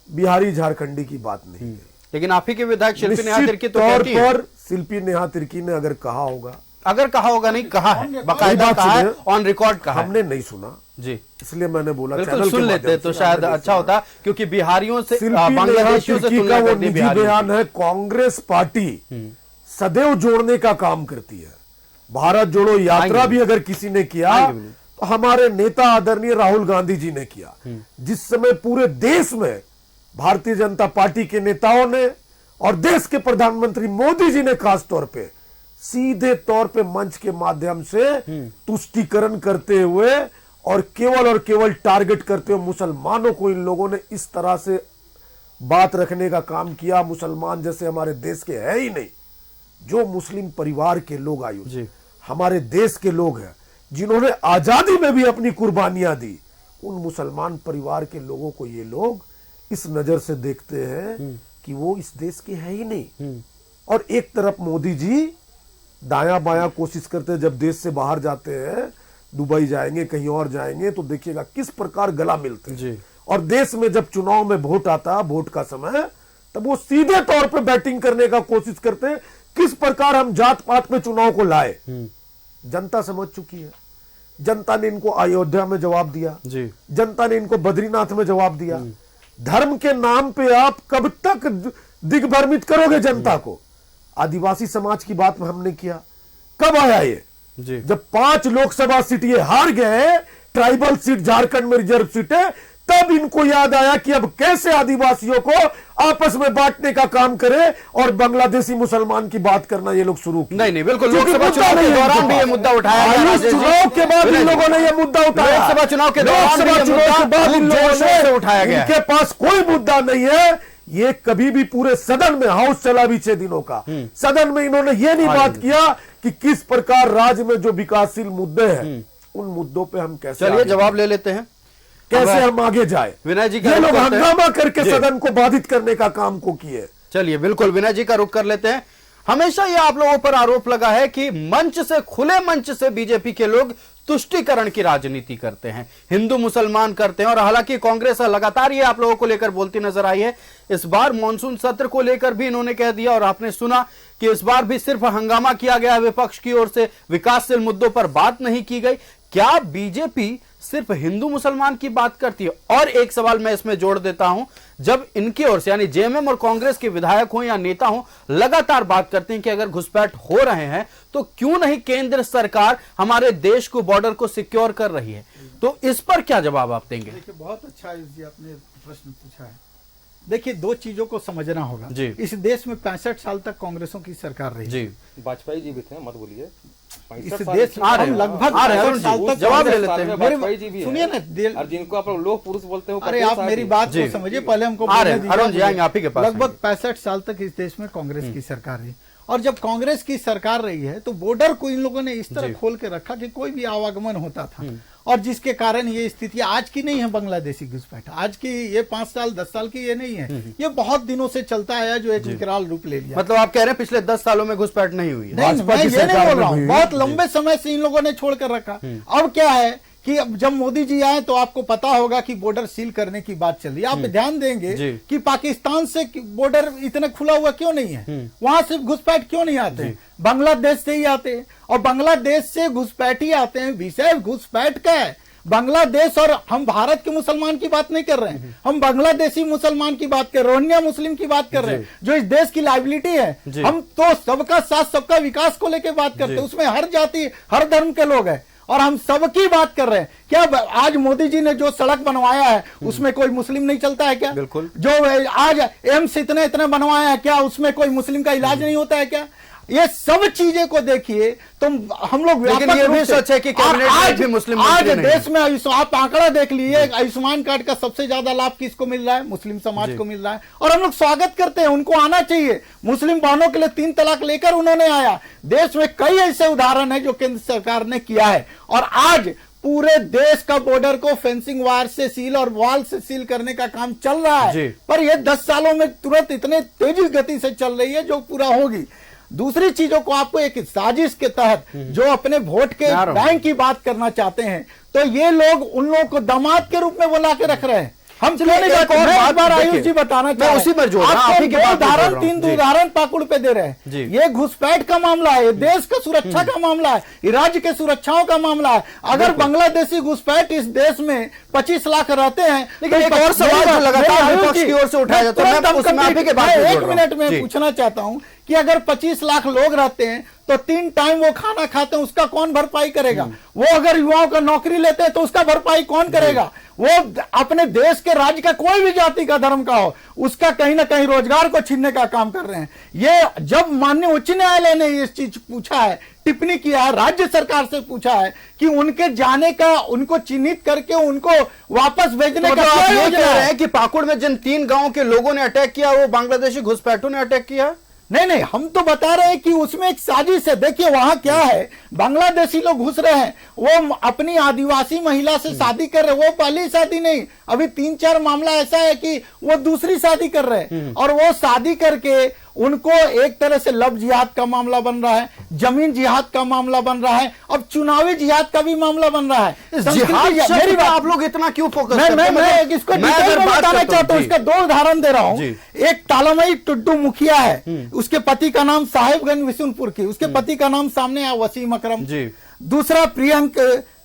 बिहारी झारखंडी की बात नहीं कही। लेकिन आप ही के विधायक शिल्पी नेहा तिर्की तो तौर कहती हैं। पर शिल्पी नेहा तिर्की ने अगर कहा होगा, नहीं कहा है, बाकायदा कहा है, ऑन रिकॉर्ड कहा, हमने नहीं सुना जी, इसलिए मैंने बोला बिल्कुल सुन लेते तो शायद अच्छा होता, क्योंकि बिहारियों से बांग्लादेशियों से तुलना करनी। वो निजी बयान है, कांग्रेस पार्टी सदैव जोड़ने का काम करती है। भारत जोड़ो यात्रा भी अगर किसी ने किया तो हमारे नेता आदरणीय राहुल गांधी जी ने किया। जिस समय पूरे देश में भारतीय जनता पार्टी के नेताओं ने और देश के प्रधानमंत्री मोदी जी ने खास तौर पे सीधे तौर पे मंच के माध्यम से तुष्टीकरण करते हुए और केवल टारगेट करते हुए मुसलमानों को इन लोगों ने इस तरह से बात रखने का काम किया। मुसलमान जैसे हमारे देश के है ही नहीं। जो मुस्लिम परिवार के लोग आयु हमारे देश के लोग हैं, जिन्होंने आजादी में भी अपनी कुर्बानियां दी, उन मुसलमान परिवार के लोगों को ये लोग इस नजर से देखते हैं कि वो इस देश के है ही नहीं। और एक तरफ मोदी जी दायां बायां कोशिश करते हैं, जब देश से बाहर जाते हैं, दुबई जाएंगे, कहीं और जाएंगे, तो देखिएगा किस प्रकार गला मिलते हैं। और देश में जब चुनाव में वोट आता है, वोट का समय, तब वो सीधे तौर पे बैटिंग करने का कोशिश करते हैं, किस प्रकार हम जात पात में चुनाव को लाए। जनता समझ चुकी है। जनता ने इनको अयोध्या में जवाब दिया, जनता ने इनको बद्रीनाथ में जवाब दिया। धर्म के नाम पे आप कब तक दिग्भ्रमित करोगे जनता को? आदिवासी समाज की बात में हमने किया, कब आया ये? जब 5 लोकसभा सीट ये हार गए, ट्राइबल सीट झारखंड में रिजर्व सीट है, तब इनको याद आया कि अब कैसे आदिवासियों को आपस में बांटने का काम करें और बांग्लादेशी मुसलमान की बात करना ये लोग शुरू किया। नहीं, बिल्कुल लोकसभा चुनाव के दौरान भी ये मुद्दा उठाया गया। चुनाव के बाद इन लोगों ने ये मुद्दा उठाया। लोकसभा चुनाव के दौरान इन लोगों से उठाया गया। इनके पास कोई मुद्दा नहीं है। ये कभी भी पूरे सदन में, हाउस चला भी 6 दिनों का, सदन में इन्होंने ये नहीं बात किया कि किस प्रकार राज्य में जो विकासशील मुद्दे हैं उन मुद्दों पे हम कैसे, चलिए जवाब ले लेते हैं, कैसे हम आगे जाए। विनय जी ये लोग हंगामा करके सदन को बाधित करने का काम को किए। चलिए बिल्कुल विनय जी का रुख कर लेते हैं। हमेशा ये आप लोगों पर आरोप लगा है कि मंच से, खुले मंच से बीजेपी के लोग तुष्टीकरण की राजनीति करते हैं, हिंदू मुसलमान करते हैं। और हालांकि कांग्रेस लगातार ये आप लोगों को लेकर बोलती नजर आई है। इस बार मॉनसून सत्र को लेकर भी इन्होंने कह दिया, और आपने सुना कि इस बार भी सिर्फ हंगामा किया गया, विपक्ष की ओर से विकासशील मुद्दों पर बात नहीं की गई। क्या बीजेपी सिर्फ हिंदू मुसलमान की बात करती है? और एक सवाल मैं इसमें जोड़ देता हूं, जब इनकी ओर से यानी जेएमएम और कांग्रेस के विधायक हो या नेता हो लगातार बात करते हैं कि अगर घुसपैठ हो रहे हैं तो क्यों नहीं केंद्र सरकार हमारे देश को, बॉर्डर को सिक्योर कर रही है, तो इस पर क्या जवाब आप देंगे? देखिए, बहुत अच्छा जी आपने प्रश्न पूछा है। देखिए, 2 चीजों को समझना होगा। इस देश में 65 साल तक कांग्रेसों की सरकार रही। जी, वाजपेयी जी भी थे, मत बोलिए। इस देश में हम लगभग 65 साल तक जवाब ले लेते हैं। वाजपेयी जी भी सुनिए ना, और जिनको आप लोग पुरुष बोलते हो, अरे आप मेरी बात को समझिए, पहले हमको लगभग 65 साल तक इस देश में कांग्रेस की सरकार रही। और जब कांग्रेस की सरकार रही है तो बॉर्डर को इन लोगों ने इस तरह खोल के रखा कि कोई भी आवागमन होता था, और जिसके कारण ये स्थिति आज की नहीं है। बांग्लादेशी घुसपैठ आज की, ये 5 साल 10 साल की ये नहीं है, ये बहुत दिनों से चलता आया, जो एक विकराल रूप ले लिया। मतलब आप कह रहे हैं पिछले 10 सालों में घुसपैठ नहीं हुई है? नहीं, मैं ये नहीं बोल रहा हूँ, बहुत लंबे समय से इन लोगों ने छोड़ कर रखा। अब क्या है कि अब जब मोदी जी आए तो आपको पता होगा कि बॉर्डर सील करने की बात चल रही है। आप ध्यान देंगे कि पाकिस्तान से बॉर्डर इतना खुला हुआ क्यों नहीं है, वहां से घुसपैठ क्यों नहीं आते, बांग्लादेश से ही आते हैं, और बांग्लादेश से घुसपैठ ही आते हैं। विषय घुसपैठ का है बांग्लादेश, और हम भारत के मुसलमान की बात नहीं कर रहे हैं, हम बांग्लादेशी मुसलमान की बात कर रहे हैं, रोहिंग्या मुस्लिम की बात कर रहे हैं, जो इस देश की लाइबिलिटी है। हम तो सबका साथ, सबका विकास को लेकर बात करते हैं, उसमें हर जाति, हर धर्म के लोग हैं, और हम सबकी बात कर रहे हैं। क्या आज मोदी जी ने जो सड़क बनवाया है उसमें कोई मुस्लिम नहीं चलता है क्या? बिल्कुल। जो आज एम्स इतने बनवाया है, क्या उसमें कोई मुस्लिम का इलाज नहीं होता है क्या? ये सब चीजें को देखिए तो हम लोग, लेकिन ये भी सच है कि आज भी मुस्लिम आज देश में आप आंकड़ा देख लीजिए, आयुष्मान कार्ड का सबसे ज्यादा लाभ किसको मिल रहा है? मुस्लिम समाज को मिल रहा है, और हम लोग स्वागत करते हैं, उनको आना चाहिए। मुस्लिम बहनों के लिए 3 तलाक लेकर उन्होंने आया। देश में कई ऐसे उदाहरण है जो केंद्र सरकार ने किया है, और आज पूरे देश का बॉर्डर को फेंसिंग वायर से सील और वॉल से सील करने का काम चल रहा है। पर यह 10 सालों में तुरंत इतने तेजी गति से चल रही है जो पूरा होगी। दूसरी चीजों को आपको एक साजिश के तहत जो अपने वोट के बैंक की बात करना चाहते हैं, तो ये लोग उन लोगों को दामाद के रूप में बुला के रख रहे हैं। हम क्यों नहीं जाते? मैं एक बार आयुष जी बताना चाहता हूं, उसी पर जोड़ रहा हूं, आप ही की बात पे जोड़ रहा हूं। तीन जी। उदाहरण पाकुड़ पे दे रहे हैं। ये घुसपैठ का मामला है, ये देश का सुरक्षा का मामला है, ये राज्य के सुरक्षाओं का मामला है। अगर बांग्लादेशी घुसपैठ इस देश में 25 लाख रहते हैं, लेकिन एक और सवाल जो लगातार विपक्ष की ओर से उठाया जाता है, मैं उसमें आप ही के बात पे जोड़ रहा हूं। 1 मिनट में पूछना चाहता हूं कि अगर 25 लाख लोग रहते हैं तो 3 टाइम वो खाना खाते हैं, उसका कौन भरपाई करेगा? वो अगर युवाओं का नौकरी लेते हैं तो उसका भरपाई कौन करेगा? वो अपने देश के राज्य का कोई भी जाति का धर्म का हो, उसका कहीं ना कहीं रोजगार को छीनने का काम कर रहे हैं। ये जब माननीय उच्च न्यायालय ने ये चीज पूछा है, टिप्पणी किया है, राज्य सरकार से पूछा है कि उनके जाने का, उनको चिन्हित करके उनको वापस भेजने तो का आप क्या ये योजना कह रहे है? हैं कि पाकुड़ में जिन 3 गांवों के लोगों ने अटैक किया वो बांग्लादेशी घुसपैठों ने अटैक किया? नहीं, हम तो बता रहे हैं कि उसमें एक साजिश है। देखिए वहां क्या है, बांग्लादेशी लोग घुस रहे हैं, वो अपनी आदिवासी महिला से शादी कर रहे हैं। वो पहली शादी नहीं, अभी 3-4 मामला ऐसा है कि वो दूसरी शादी कर रहे हैं, और वो शादी करके उनको एक तरह से लव जिहाद का मामला बन रहा है, जमीन जिहाद का मामला बन रहा है, अब चुनावी जिहाद का भी मामला बन रहा है। जिहाद मेरी बात आप लोग इतना क्यों फोकस करते हैं? मैं इसको डिटेल में बताना चाहता हूँ। इसका 2 उदाहरण दे रहा हूँ। एक तालामई टुड्डू मुखिया है, उसके पति का नाम साहेबगंज विशुनपुर की, उसके पति का नाम सामने आया वसीम अकरम। दूसरा प्रियंक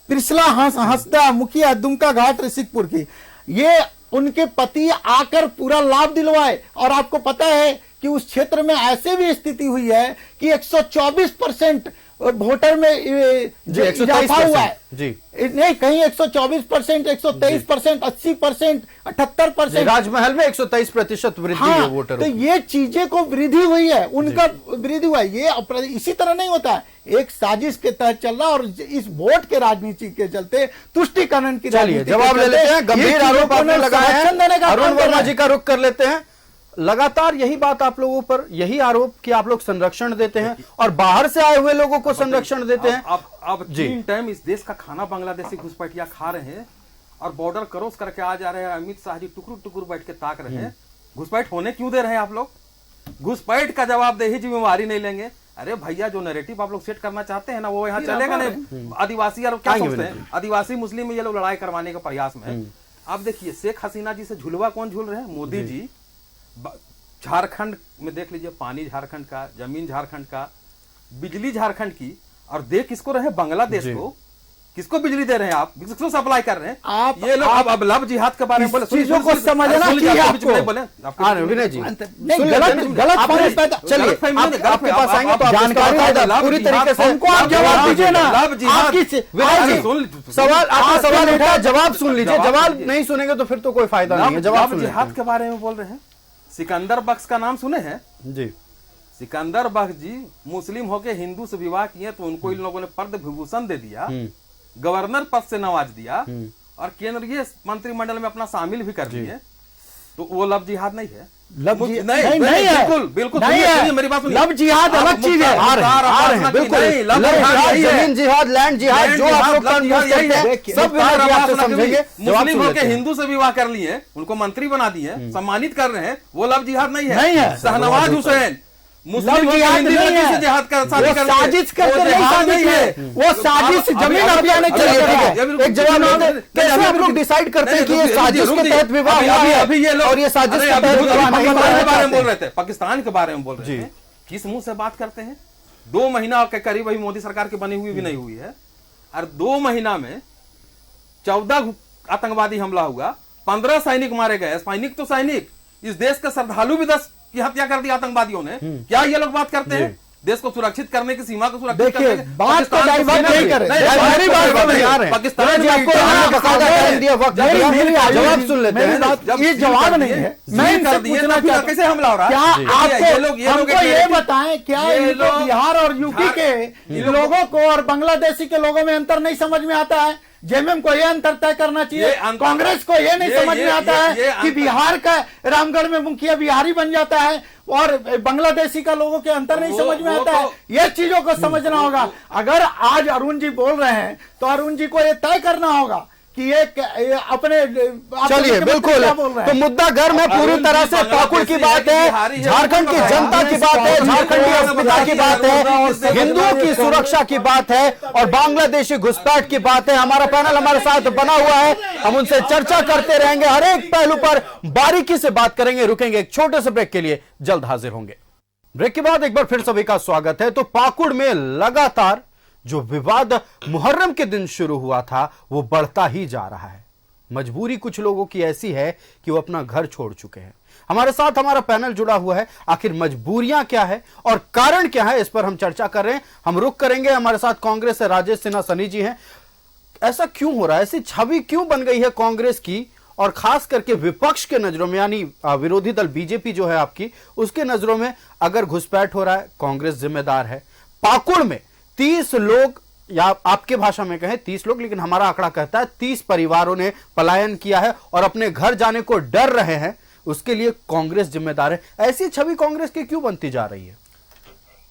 पिछला हंसदा मुखिया दुमका घाट ऋषिकपुर की। ये उनके पति आकर पूरा लाभ दिलवाए, और आपको पता है कि उस क्षेत्र में ऐसे भी स्थिति हुई है कि 124% वोटर में इजाफा हुआ है जी। नहीं, कहीं 124%, 123%, 80%, 78%। राजमहल में 123% वृद्धि है वोटर। तो ये चीजें को वृद्धि हुई है, उनका वृद्धि हुआ है। ये इसी तरह नहीं होता है, एक साजिश के तहत चल रहा, और इस वोट के राजनीति के चलते तुष्टिकरण की राजनीति। जवाब ले लेते हैं, गंभीर आरोप आपने लगाए हैं, अरुण वर्मा जी का रुख कर लेते हैं। लगातार यही बात आप लोगों पर, यही आरोप कि आप लोग संरक्षण देते हैं और बाहर से आए हुए लोगों को संरक्षण देते हैं। अब 3 टाइम इस देश का खाना बांग्लादेशी घुसपैठिया खा रहे हैं, और बॉर्डर क्रॉस करके आ जा रहे हैं। अमित शाह जी टुकड़ू टुकड़ू बैठ के ताक रहे हैं। घुसपैठ होने क्यों दे रहे हैं आप लोग? घुसपैठ का जवाबदेही जिम्मेवारी नहीं लेंगे। अरे भैया, जो नैरेटिव आप लोग सेट करना चाहते हैं ना, वो यहाँ चलेगा नहीं। आदिवासी और क्या सोचते हैं, आदिवासी मुस्लिम में ये लोग लड़ाई करवाने के प्रयास में। आप देखिए, शेख हसीना जी से झुलवा कौन झूल रहे हैं? मोदी जी। झारखंड में देख लीजिए, पानी झारखंड का, जमीन झारखंड का, बिजली झारखंड की, और दे किसको रहे? बांग्लादेश को। किसको बिजली दे रहे हैं आप? किसको सप्लाई कर रहे हैं आप? ये लोग अब लव जिहाद के बारे में बोले, चीजों को समझना चाहिए आपको। बोले विनय जी, गलत चलिए आपके पास आएंगे तो जानकारी पूरी तरीके से हमको आप जवाब दीजिए ना। सवाल, आपका सवाल उठा, जवाब सुन लीजिए। जवाब नहीं सुनेंगे तो फिर तो कोई फायदा नहीं है। जवाब जिहाद के बारे में बोल रहे हैं। सिकंदर बख्श का नाम सुने हैं जी? सिकंदर बख्श जी मुस्लिम होके हिंदू से विवाह किए, तो उनको इन लोगों ने पद विभूषण दे दिया, गवर्नर पद से नवाज दिया, और केंद्रीय मंत्रिमंडल में अपना शामिल भी कर दिए। तो वो लव जिहाद नहीं है? नहीं है, बिल्कुल नहीं है। मेरी बात सुनिए। लव जिहाद अलग चीज है। जमीन जिहाद, लैंड जिहाद, जो आप लोग सब समझेंगे। मुस्लिम होके हिंदू से विवाह कर लिए, उनको मंत्री बना दिए, सम्मानित कर रहे हैं, वो लव जिहाद नहीं है। शहनवाज हुसैन मुस्लिम जिहाद का साजिश करके नहीं है, वो साजिश जमीन अभियान एक जवाब कैसे आप लोग डिसाइड करते हैं कि ये साजिश के तहत विवाह हुआ है? अभी ये लोग, और ये साजिश के तहत के बारे में बोल रहे थे, पाकिस्तान के बारे में बोल रहे हैं। किस मुंह से बात करते हैं? 2 महीना के करीब अभी मोदी सरकार की बनी हुई भी नहीं हुई है, और 2 महीना में 14 आतंकवादी हमला हुआ, 15 सैनिक मारे गए। सैनिक तो सैनिक, इस देश के श्रद्धालु भी 10 की हत्या कर दी आतंकवादियों ने। क्या ये लोग बात करते हैं देश को सुरक्षित करने की, सीमा को सुरक्षित करने की? बात को डाइवर्ट नहीं करें। पाकिस्तान जवाब सुन लेते हैं। ये जवाब नहीं है, मैं कर दिए ना, कैसे हमला हो रहा है? क्या आपको हमको ये बताएं, क्या बिहार और यूपी के लोगों को और बांग्लादेशी के लोगों में अंतर नहीं समझ में आता है? जेएमएम को यह अंतर तय करना चाहिए। कांग्रेस को यह नहीं समझ में आता है कि बिहार का रामगढ़ में मुखिया बिहारी बन जाता है, और बांग्लादेशी का लोगों के अंतर नहीं समझ में आता है। ये चीजों को समझना होगा। अगर आज अरुण जी बोल रहे हैं तो अरुण जी को यह तय करना होगा कि ये अपने चलिए बिल्कुल, तो मुद्दा घर में पूरी तरह से पाकुड़ की बात है, झारखंड की जनता की बात है, झारखंड की अस्मिता की बात है, हिंदुओं की सुरक्षा की बात है और बांग्लादेशी घुसपैठ की बात है। हमारा पैनल हमारे साथ बना हुआ है, हम उनसे चर्चा करते रहेंगे, हर एक पहलू पर बारीकी से बात करेंगे। रुकेंगे एक छोटे से ब्रेक के लिए, जल्द हाजिर होंगे। ब्रेक के बाद एक बार फिर सभी का स्वागत है। तो पाकुड़ में लगातार जो विवाद मुहर्रम के दिन शुरू हुआ था वो बढ़ता ही जा रहा है। मजबूरी कुछ लोगों की ऐसी है कि वो अपना घर छोड़ चुके हैं। हमारे साथ हमारा पैनल जुड़ा हुआ है, आखिर मजबूरियां क्या है और कारण क्या है, इस पर हम चर्चा कर रहे हैं। हम रुक करेंगे, हमारे साथ कांग्रेस से राजेश सिन्हा सनी जी हैं। ऐसा क्यों हो रहा है, ऐसी छवि क्यों बन गई है कांग्रेस की और खास करके विपक्ष के नजरों में, यानी विरोधी दल बीजेपी जो है आपकी, उसके नजरों में अगर घुसपैठ हो रहा है कांग्रेस जिम्मेदार है। पाकुड़ में 30 लोग, या आपके भाषा में कहें 30 लोग, लेकिन हमारा आंकड़ा कहता है 30 परिवारों ने पलायन किया है और अपने घर जाने को डर रहे हैं, उसके लिए कांग्रेस जिम्मेदार है। ऐसी छवि कांग्रेस की क्यों बनती जा रही है?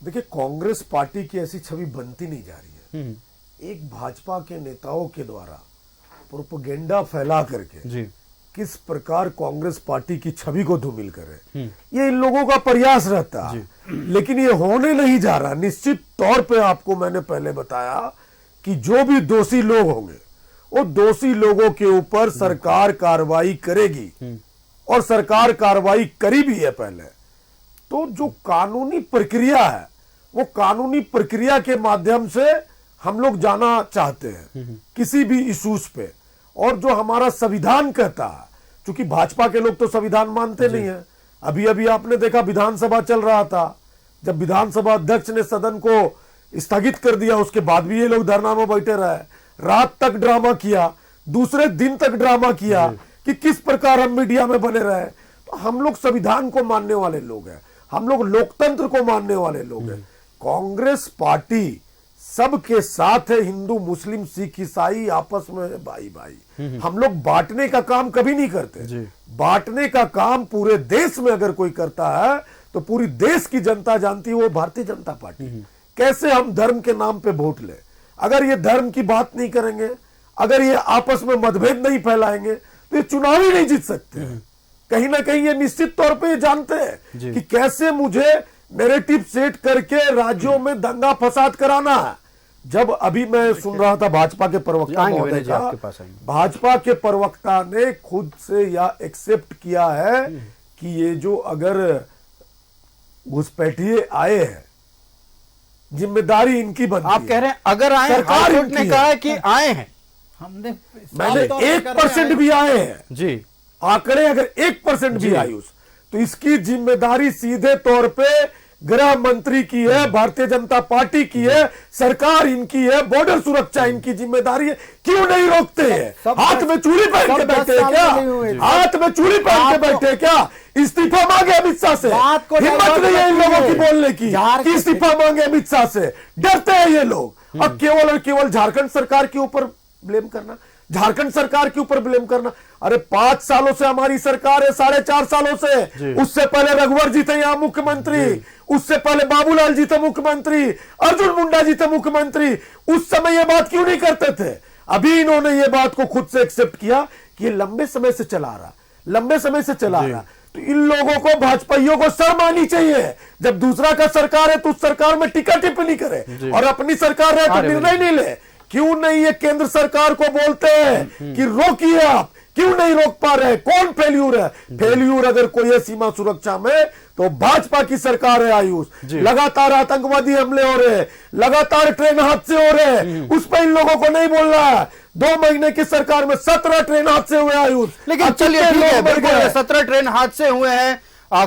देखिए, कांग्रेस पार्टी की ऐसी छवि बनती नहीं जा रही है। एक भाजपा के नेताओं के द्वारा प्रोपेगेंडा फैला करके जी किस प्रकार कांग्रेस पार्टी की छवि को धूमिल करे, ये इन लोगों का प्रयास रहता है, लेकिन ये होने नहीं जा रहा। निश्चित तौर पे आपको मैंने पहले बताया कि जो भी दोषी लोग होंगे वो दोषी लोगों के ऊपर सरकार कार्रवाई करेगी और सरकार कार्रवाई करी भी है पहले। तो जो कानूनी प्रक्रिया है वो कानूनी प्रक्रिया के माध्यम से हम लोग जाना चाहते हैं किसी भी इश्यूज पे, और जो हमारा संविधान कहता है, क्योंकि भाजपा के लोग तो संविधान मानते नहीं है। अभी अभी आपने देखा विधानसभा चल रहा था, जब विधानसभा अध्यक्ष ने सदन को स्थगित कर दिया उसके बाद भी ये लोग धरना में बैठे रहे, रात तक ड्रामा किया, दूसरे दिन तक ड्रामा किया कि किस प्रकार हम मीडिया में बने रहे। तो हम लोग संविधान को मानने वाले लोग हैं, हम लोग लोकतंत्र को मानने वाले लोग हैं। कांग्रेस पार्टी सबके साथ है, हिंदू मुस्लिम सिख ईसाई आपस में है भाई भाई। हम लोग बांटने का काम कभी नहीं करते। बांटने का काम पूरे देश में अगर कोई करता है तो पूरी देश की जनता जानती है वो भारतीय जनता पार्टी। कैसे हम धर्म के नाम पे वोट ले, अगर ये धर्म की बात नहीं करेंगे, अगर ये आपस में मतभेद नहीं फैलाएंगे तो ये चुनाव ही नहीं जीत सकते। कहीं ना कहीं ये निश्चित तौर पे ये जानते हैं कि कैसे मुझे नैरेटिव सेट करके राज्यों में दंगा फसाद कराना है। जब अभी मैं सुन रहा था भाजपा के प्रवक्ता महोदय का, भाजपा के प्रवक्ता ने खुद से या एक्सेप्ट किया है कि ये जो अगर घुसपैठिए आए हैं जिम्मेदारी इनकी बनती है। आप कह रहे हैं अगर आए, सरकार ने कहा है कि आए हैं, मैंने 1% भी आए हैं जी, आंकड़े अगर 1% भी आयुष, तो इसकी जिम्मेदारी सीधे तौर पे गृह मंत्री की है, भारतीय जनता पार्टी की है, सरकार इनकी है, बॉर्डर सुरक्षा इनकी जिम्मेदारी है। क्यों नहीं रोकते हैं? हाथ में चूड़ी पहन के बैठे हैं क्या? हाथ में चूड़ी पहन के बैठे हैं क्या? इस्तीफा मांगे अमित शाह से, हिम्मत नहीं है इन लोगों की बोलने की इस्तीफा मांगे अमित शाह से। डरते हैं ये लोग। और केवल झारखंड सरकार के ऊपर ब्लेम करना, झारखंड सरकार के ऊपर ब्लेम करना। अरे 5 सालों से हमारी सरकार है, 4.5 सालों से। उससे पहले रघुवर जी थे यहाँ मुख्यमंत्री, उससे पहले बाबूलाल जी थे मुख्यमंत्री, अर्जुन मुंडा जी थे मुख्यमंत्री। उस समय ये बात क्यों नहीं करते थे? अभी इन्होंने ये बात को खुद से एक्सेप्ट किया कि ये लंबे समय से चला रहा। तो इन लोगों को, भाजपाइयों को शर्म आनी चाहिए। जब दूसरा का सरकार है तो उस सरकार में टीका टिप्पणी करे और अपनी सरकार है तो निर्णय नहीं ले। क्यों नहीं ये केंद्र सरकार को बोलते हैं कि रोकिए, आप क्यों नहीं रोक पा रहे? कौन फेल्यूर है? फेल्यूर अगर कोई है सीमा सुरक्षा में तो भाजपा की सरकार है आयुष। लगातार आतंकवादी हमले हो रहे हैं, लगातार ट्रेन हादसे हो रहे हैं, उस पर इन लोगों को नहीं बोल रहा है। 2 महीने की सरकार में 17 ट्रेन हादसे हुए आयुष। लेकिन चलिए ठीक है, बिल्कुल 17 ट्रेन हादसे हुए हैं।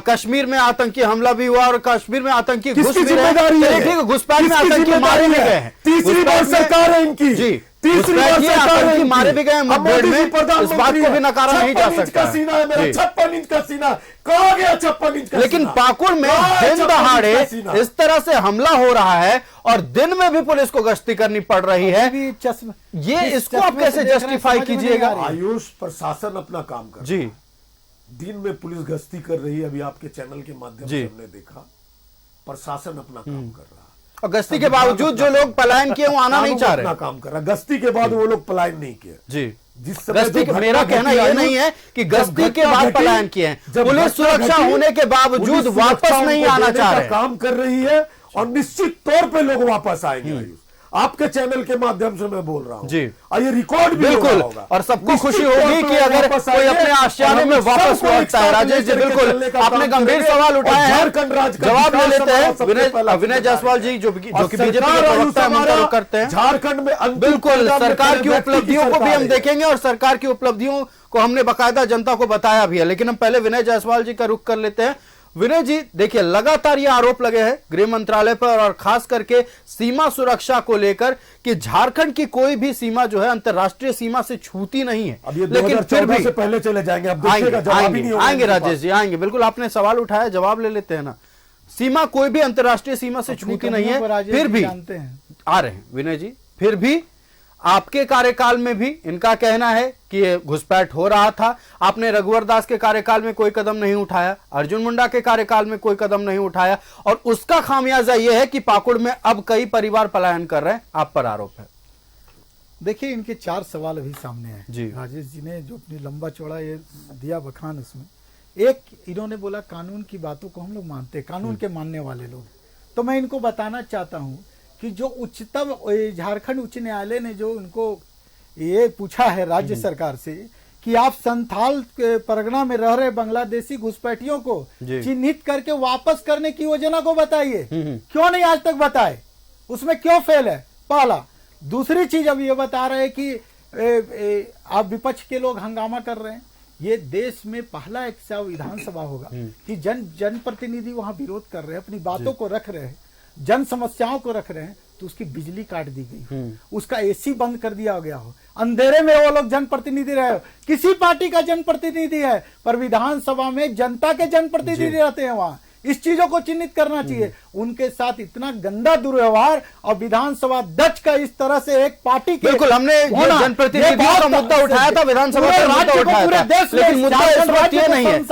कश्मीर में आतंकी हमला भी हुआ और कश्मीर में आतंकी जिम्मेदारी है, ठीक है, घुसपैठ में आतंकी मारे भी गए हैं। तीसरी बार सरकार है इनकी जी, तीसरी बार सरकार है, मारे भी गए मुठभेड़ में। इस बात को भी नकारा नहीं जा सकता। 56 इंच का सीना कहा गया, 56 इंच का। लेकिन पाकुड़ में दिन दहाड़े इस तरह से हमला हो रहा है और दिन में भी पुलिस को गश्ती करनी पड़ रही है, ये इसको आप कैसे जस्टिफाई कीजिएगा? आयुष, प्रशासन अपना काम कर जी, दिन में पुलिस गश्ती कर रही है, अभी आपके चैनल के माध्यम से हमने देखा। प्रशासन अपना काम कर रहा है। और गश्ती के बावजूद जो लोग पलायन किए वो आना नहीं चाह रहे। अपना काम कर रहा, गश्ती के बाद वो लोग पलायन नहीं किए जी। जिस समय गश्ती जो मेरा घटना कहना घटी, ये आयुष, नहीं है कि जब गश्ती के घटना बाद घटी, पलायन किए हैं, जब पुलिस घटना सुरक्षा घटी, होने के बावजूद पुलिस वापस सुरक्षा नहीं उनको आना देने चाह का रहे। काम कर रही है और निश्चित तौर पे लोग वापस आएंगे आयुष। आपके चैनल के माध्यम से मैं बोल रहा हूं जी। और ये रिकॉर्ड भी बिल्कुल, होगा और सबको निश्चित खुशी तौर होगी पे कि अगर वापस कोई आएंगे अपने आशियाने और में हम वापस सबको लौटता है। एक साथ राजेश जी, लेकर के बिल्कुल चलने का आपने काम गंभीर करेंगे सवाल उठाए और हैं, झारखंड राज्य का जवाब ले विकास लेते हैं। हमारा सबसे पहला विनय जायसवाल जी जो बीजेपी के सरकार प्रवक्ता हैं, उनका रुख करते हैं। झारखंड में अंतिम बिल्कुल, कदम में सरकार की खड़े व्यक्ति उपलब्धियों को भी सरकार हम है। देखेंगे और सरकार की उपलब्धियों को हमने बाकायदा जनता को बताया भी है। लेकिन हम पहले विनय जायसवाल जी का रुख कर लेते हैं। विनय जी, देखिए लगातार ये आरोप लगे हैं गृह मंत्रालय पर और खास करके सीमा सुरक्षा को लेकर कि झारखंड की कोई भी सीमा जो है अंतर्राष्ट्रीय सीमा से छूती नहीं है। अब ये लेकिन फिर 2014 भी से पहले चले जाएंगे, अब देखिएगा जवाब ही नहीं होगा आएंगे इनके राजेश पास। जी, आएंगे। बिल्कुल, आपने सवाल उठाया, जवाब ले लेते हैं ना। सीमा कोई भी अंतर्राष्ट्रीय सीमा से छूती नहीं है, फिर भी जानते हैं आ रहे हैं विनय जी। फिर भी आपके कार्यकाल में भी इनका कहना है कि ये घुसपैठ हो रहा था। आपने रघुवर दास के कार्यकाल में कोई कदम नहीं उठाया, अर्जुन मुंडा के कार्यकाल में कोई कदम नहीं उठाया और उसका खामियाजा यह है कि पाकुड़ में अब कई परिवार पलायन कर रहे हैं। आप पर आरोप है। देखिए, इनके 4 सवाल अभी सामने हैं जी। राजेश जी ने जो अपनी लंबा चौड़ा ये दिया बखान, उसमें एक इन्होंने बोला कानून की बातों को हम लोग मानते हैं, कानून के मानने वाले लोग। तो मैं इनको बताना चाहता हूं कि जो उच्चतम झारखंड उच्च न्यायालय ने जो उनको ये पूछा है राज्य सरकार से कि आप संथाल के परगना में रह रहे बांग्लादेशी घुसपैठियों को चिन्हित करके वापस करने की योजना को बताइए, क्यों नहीं आज तक बताए, उसमें क्यों फेल है? पहला। दूसरी चीज अब ये बता रहे कि आप विपक्ष के लोग हंगामा कर रहे हैं। ये देश में पहला एक विधानसभा होगा कि जनप्रतिनिधि वहां विरोध कर रहे हैं, अपनी बातों को रख रहे हैं, जन समस्याओं को रख रहे हैं, तो उसकी बिजली काट दी गई, उसका एसी बंद कर दिया गया हो, अंधेरे में वो लोग जनप्रतिनिधि रहे हो। किसी पार्टी का जनप्रतिनिधि है पर विधानसभा में जनता के जनप्रतिनिधि रहते हैं वहां। इस चीजों को चिन्हित करना चाहिए। उनके साथ इतना गंदा दुर्व्यवहार और विधानसभा अध्यक्ष का इस तरह से एक पार्टी के बिल्कुल, हमने ये जनप्रतिनिधियों का मुद्दा उठाया था, विधानसभा का मुद्दा उठाया था, लेकिन मुद्दा इस वक्त ये नहीं है।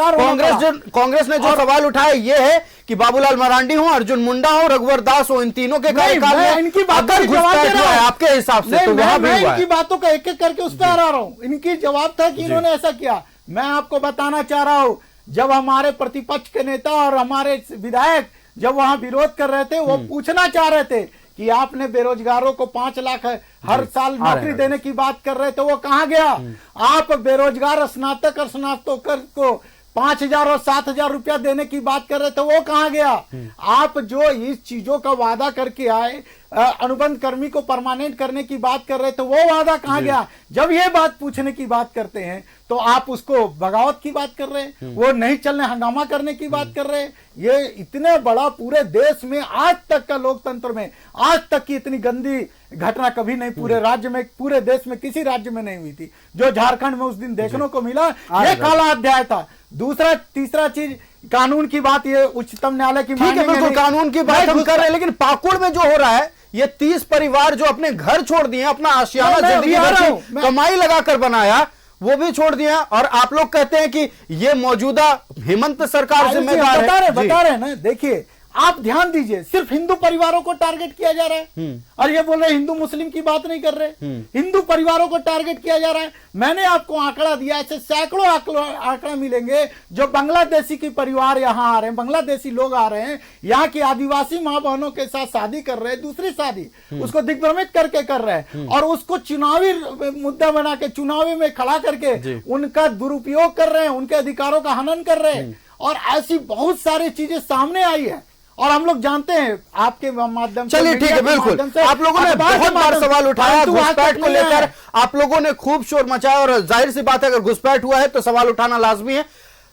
कांग्रेस ने जो सवाल उठाया ये है कि बाबूलाल मरांडी हो, अर्जुन मुंडा हो, रघुवर दास हो, इन तीनों के कार्यकाल में इनकी बातों अगर घुसपैठ हुआ है आपके हिसाब से, तो वहां भी हुआ है। इनकी बातों का एक एक करके उस पर आ रहा हूं। इनकी जवाब था कि इन्होंने ऐसा किया। मैं आपको बताना चाह रहा हूं, जब हमारे प्रतिपक्ष के नेता और हमारे विधायक जब वहां विरोध कर रहे थे, वो पूछना चाह रहे थे कि आपने बेरोजगारों को 5 लाख हर साल नौकरी देने की बात कर रहे थे, वो कहां गया? आप बेरोजगार स्नातक और स्नातकोत्तर को 5,000 और 7,000 रुपया देने की बात कर रहे थे, वो कहां गया? आप जो इस चीजों का वादा करके आए, अनुबंध कर्मी को परमानेंट करने की बात कर रहे थे, वो वादा कहां गया? जब ये बात पूछने की बात करते हैं तो आप उसको बगावत की बात कर रहे हैं, वो नहीं चलने हंगामा करने की बात कर रहे हैं। ये इतने बड़ा पूरे देश में आज तक का लोकतंत्र में आज तक की इतनी गंदी घटना कभी नहीं पूरे राज्य में, पूरे देश में किसी राज्य में नहीं हुई थी, जो झारखंड में उस दिन देखने को मिला। ये काला अध्याय था। दूसरा तीसरा चीज कानून की बात, ये उच्चतम न्यायालय की ठीक है, बिल्कुल कानून की बात हम कर रहे हैं, लेकिन पाकुड़ में जो हो रहा है, ये 30 परिवार जो अपने घर छोड़ दिए, अपना आशियाना जिंदगी भर की कमाई लगाकर बनाया, वो भी छोड़ दिया। और आप लोग कहते हैं कि ये मौजूदा हेमंत सरकार जिम्मेदार है। बता रहे हैं ना। देखिए, आप ध्यान दीजिए, सिर्फ हिंदू परिवारों को टारगेट किया जा रहा है और ये बोल रहे हिंदू मुस्लिम की बात नहीं कर रहे, हिंदू परिवारों को टारगेट किया जा रहा है। मैंने आपको आंकड़ा दिया, ऐसे सैकड़ों आंकड़ा मिलेंगे जो बांग्लादेशी की परिवार यहाँ आ रहे हैं, बांग्लादेशी लोग आ रहे हैं, यहाँ की आदिवासी माँ बहनों के साथ शादी कर रहे हैं, दूसरी शादी उसको दिग्भ्रमित करके कर रहे हैं और उसको चुनावी मुद्दा बना के चुनावी में खड़ा करके उनका दुरुपयोग कर रहे हैं, उनके अधिकारों का हनन कर रहे हैं। और ऐसी बहुत सारी चीजें सामने आई है और हम लोग जानते हैं आपके माध्यम से। चलिए ठीक है, बिल्कुल आप लोगों ने बहुत बार सवाल उठाया घुसपैठ को लेकर, आप लोगों ने खूब शोर मचाया और जाहिर सी बात है अगर घुसपैठ हुआ है तो सवाल उठाना लाजमी है।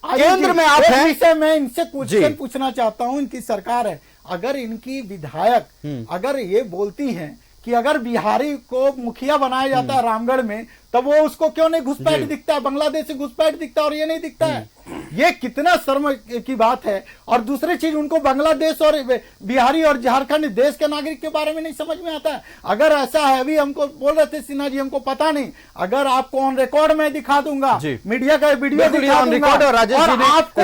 केंद्र में आप हैं, विषय मैं इनसे क्वेश्चन पूछना चाहता हूं। इनकी सरकार है, अगर इनकी विधायक अगर ये बोलती हैं कि अगर बिहारी को मुखिया बनाया जाता है रामगढ़ में, तब वो उसको क्यों नहीं घुसपैठ दिखता है, बांग्लादेशी घुसपैठ दिखता है और ये नहीं दिखता है? ये कितना शर्म की बात है। और दूसरी चीज, उनको बांग्लादेश और बिहारी और झारखंड देश के नागरिक के बारे में नहीं समझ में आता है। अगर ऐसा है, अभी हमको बोल रहे थे सिन्हा जी, हमको पता नहीं, अगर आपको ऑन रिकॉर्ड में दिखा दूंगा, मीडिया का वीडियो दिखा दूंगा, और आपको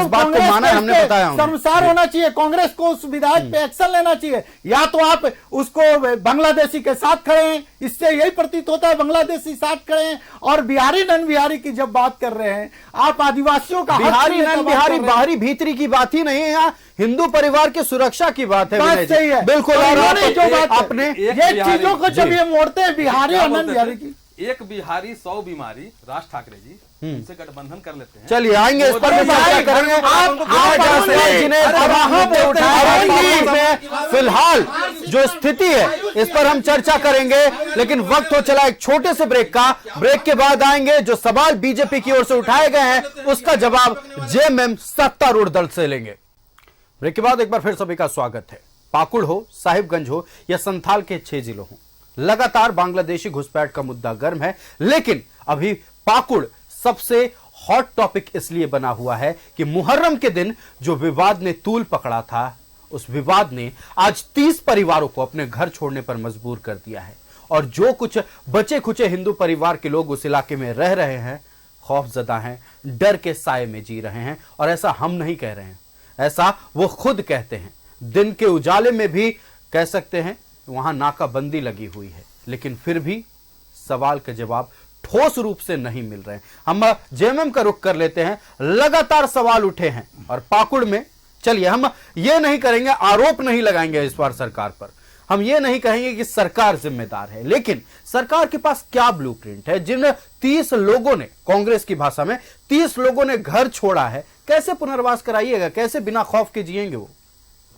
शर्मसार होना चाहिए। कांग्रेस को उस विधायक पे एक्शन लेना चाहिए। या तो आप उसको बांग्लादेशी के साथ खड़े हैं, इससे यही प्रतीत होता है बांग्लादेशी साथ खड़े हैं, और बिहारी नन बिहारी की जब बात कर रहे हैं आप, आदिवासियों का बिहारी नन बिहारी बाहरी भीतरी की बात ही नहीं है, यहाँ हिंदू परिवार की सुरक्षा की बात है। बात सही है, बिल्कुल। और जो बात अपने ये चीजों को जब ये मोड़ते हैं बिहारी और नन बिहारी की, एक बिहारी 100 बीमारी, राज ठाकरे जी उनसे गठबंधन कर लेते हैं। चलिए आएंगे इस पर चर्चा करेंगे। फिलहाल जो स्थिति है इस पर हम चर्चा करेंगे, लेकिन वक्त हो चला एक छोटे से ब्रेक का। ब्रेक के बाद आएंगे, जो सवाल बीजेपी की ओर से उठाए गए हैं उसका जवाब जेएमएम सत्तारूढ़ दल से लेंगे। ब्रेक के बाद एक बार फिर सभी का स्वागत है। पाकुड़ हो, साहिबगंज हो या संथाल के 6 जिलों हो, लगातार बांग्लादेशी घुसपैठ का मुद्दा गर्म है, लेकिन अभी पाकुड़ सबसे हॉट टॉपिक इसलिए बना हुआ है कि मुहर्रम के दिन जो विवाद ने तूल पकड़ा था, उस विवाद ने आज 30 परिवारों को अपने घर छोड़ने पर मजबूर कर दिया है। और जो कुछ बचे खुचे हिंदू परिवार के लोग उस इलाके में रह रहे हैं, खौफजदा हैं, डर के साए में जी रहे हैं। और ऐसा हम नहीं कह रहे हैं, ऐसा वो खुद कहते हैं। दिन के उजाले में भी कह सकते हैं वहां नाकाबंदी लगी हुई है, लेकिन फिर भी सवाल के जवाब ठोस रूप से नहीं मिल रहे हैं। हम जेएमएम का रुख कर लेते हैं। लगातार सवाल उठे हैं और पाकुड़ में, चलिए हम ये नहीं करेंगे, आरोप नहीं लगाएंगे इस बार सरकार पर, हम ये नहीं कहेंगे कि सरकार जिम्मेदार है, लेकिन सरकार के पास क्या ब्लूप्रिंट है। जिन 30 लोगों ने, कांग्रेस की भाषा में 30 लोगों ने घर छोड़ा है, कैसे पुनर्वास कराइएगा, कैसे बिना खौफ के जिएंगे वो?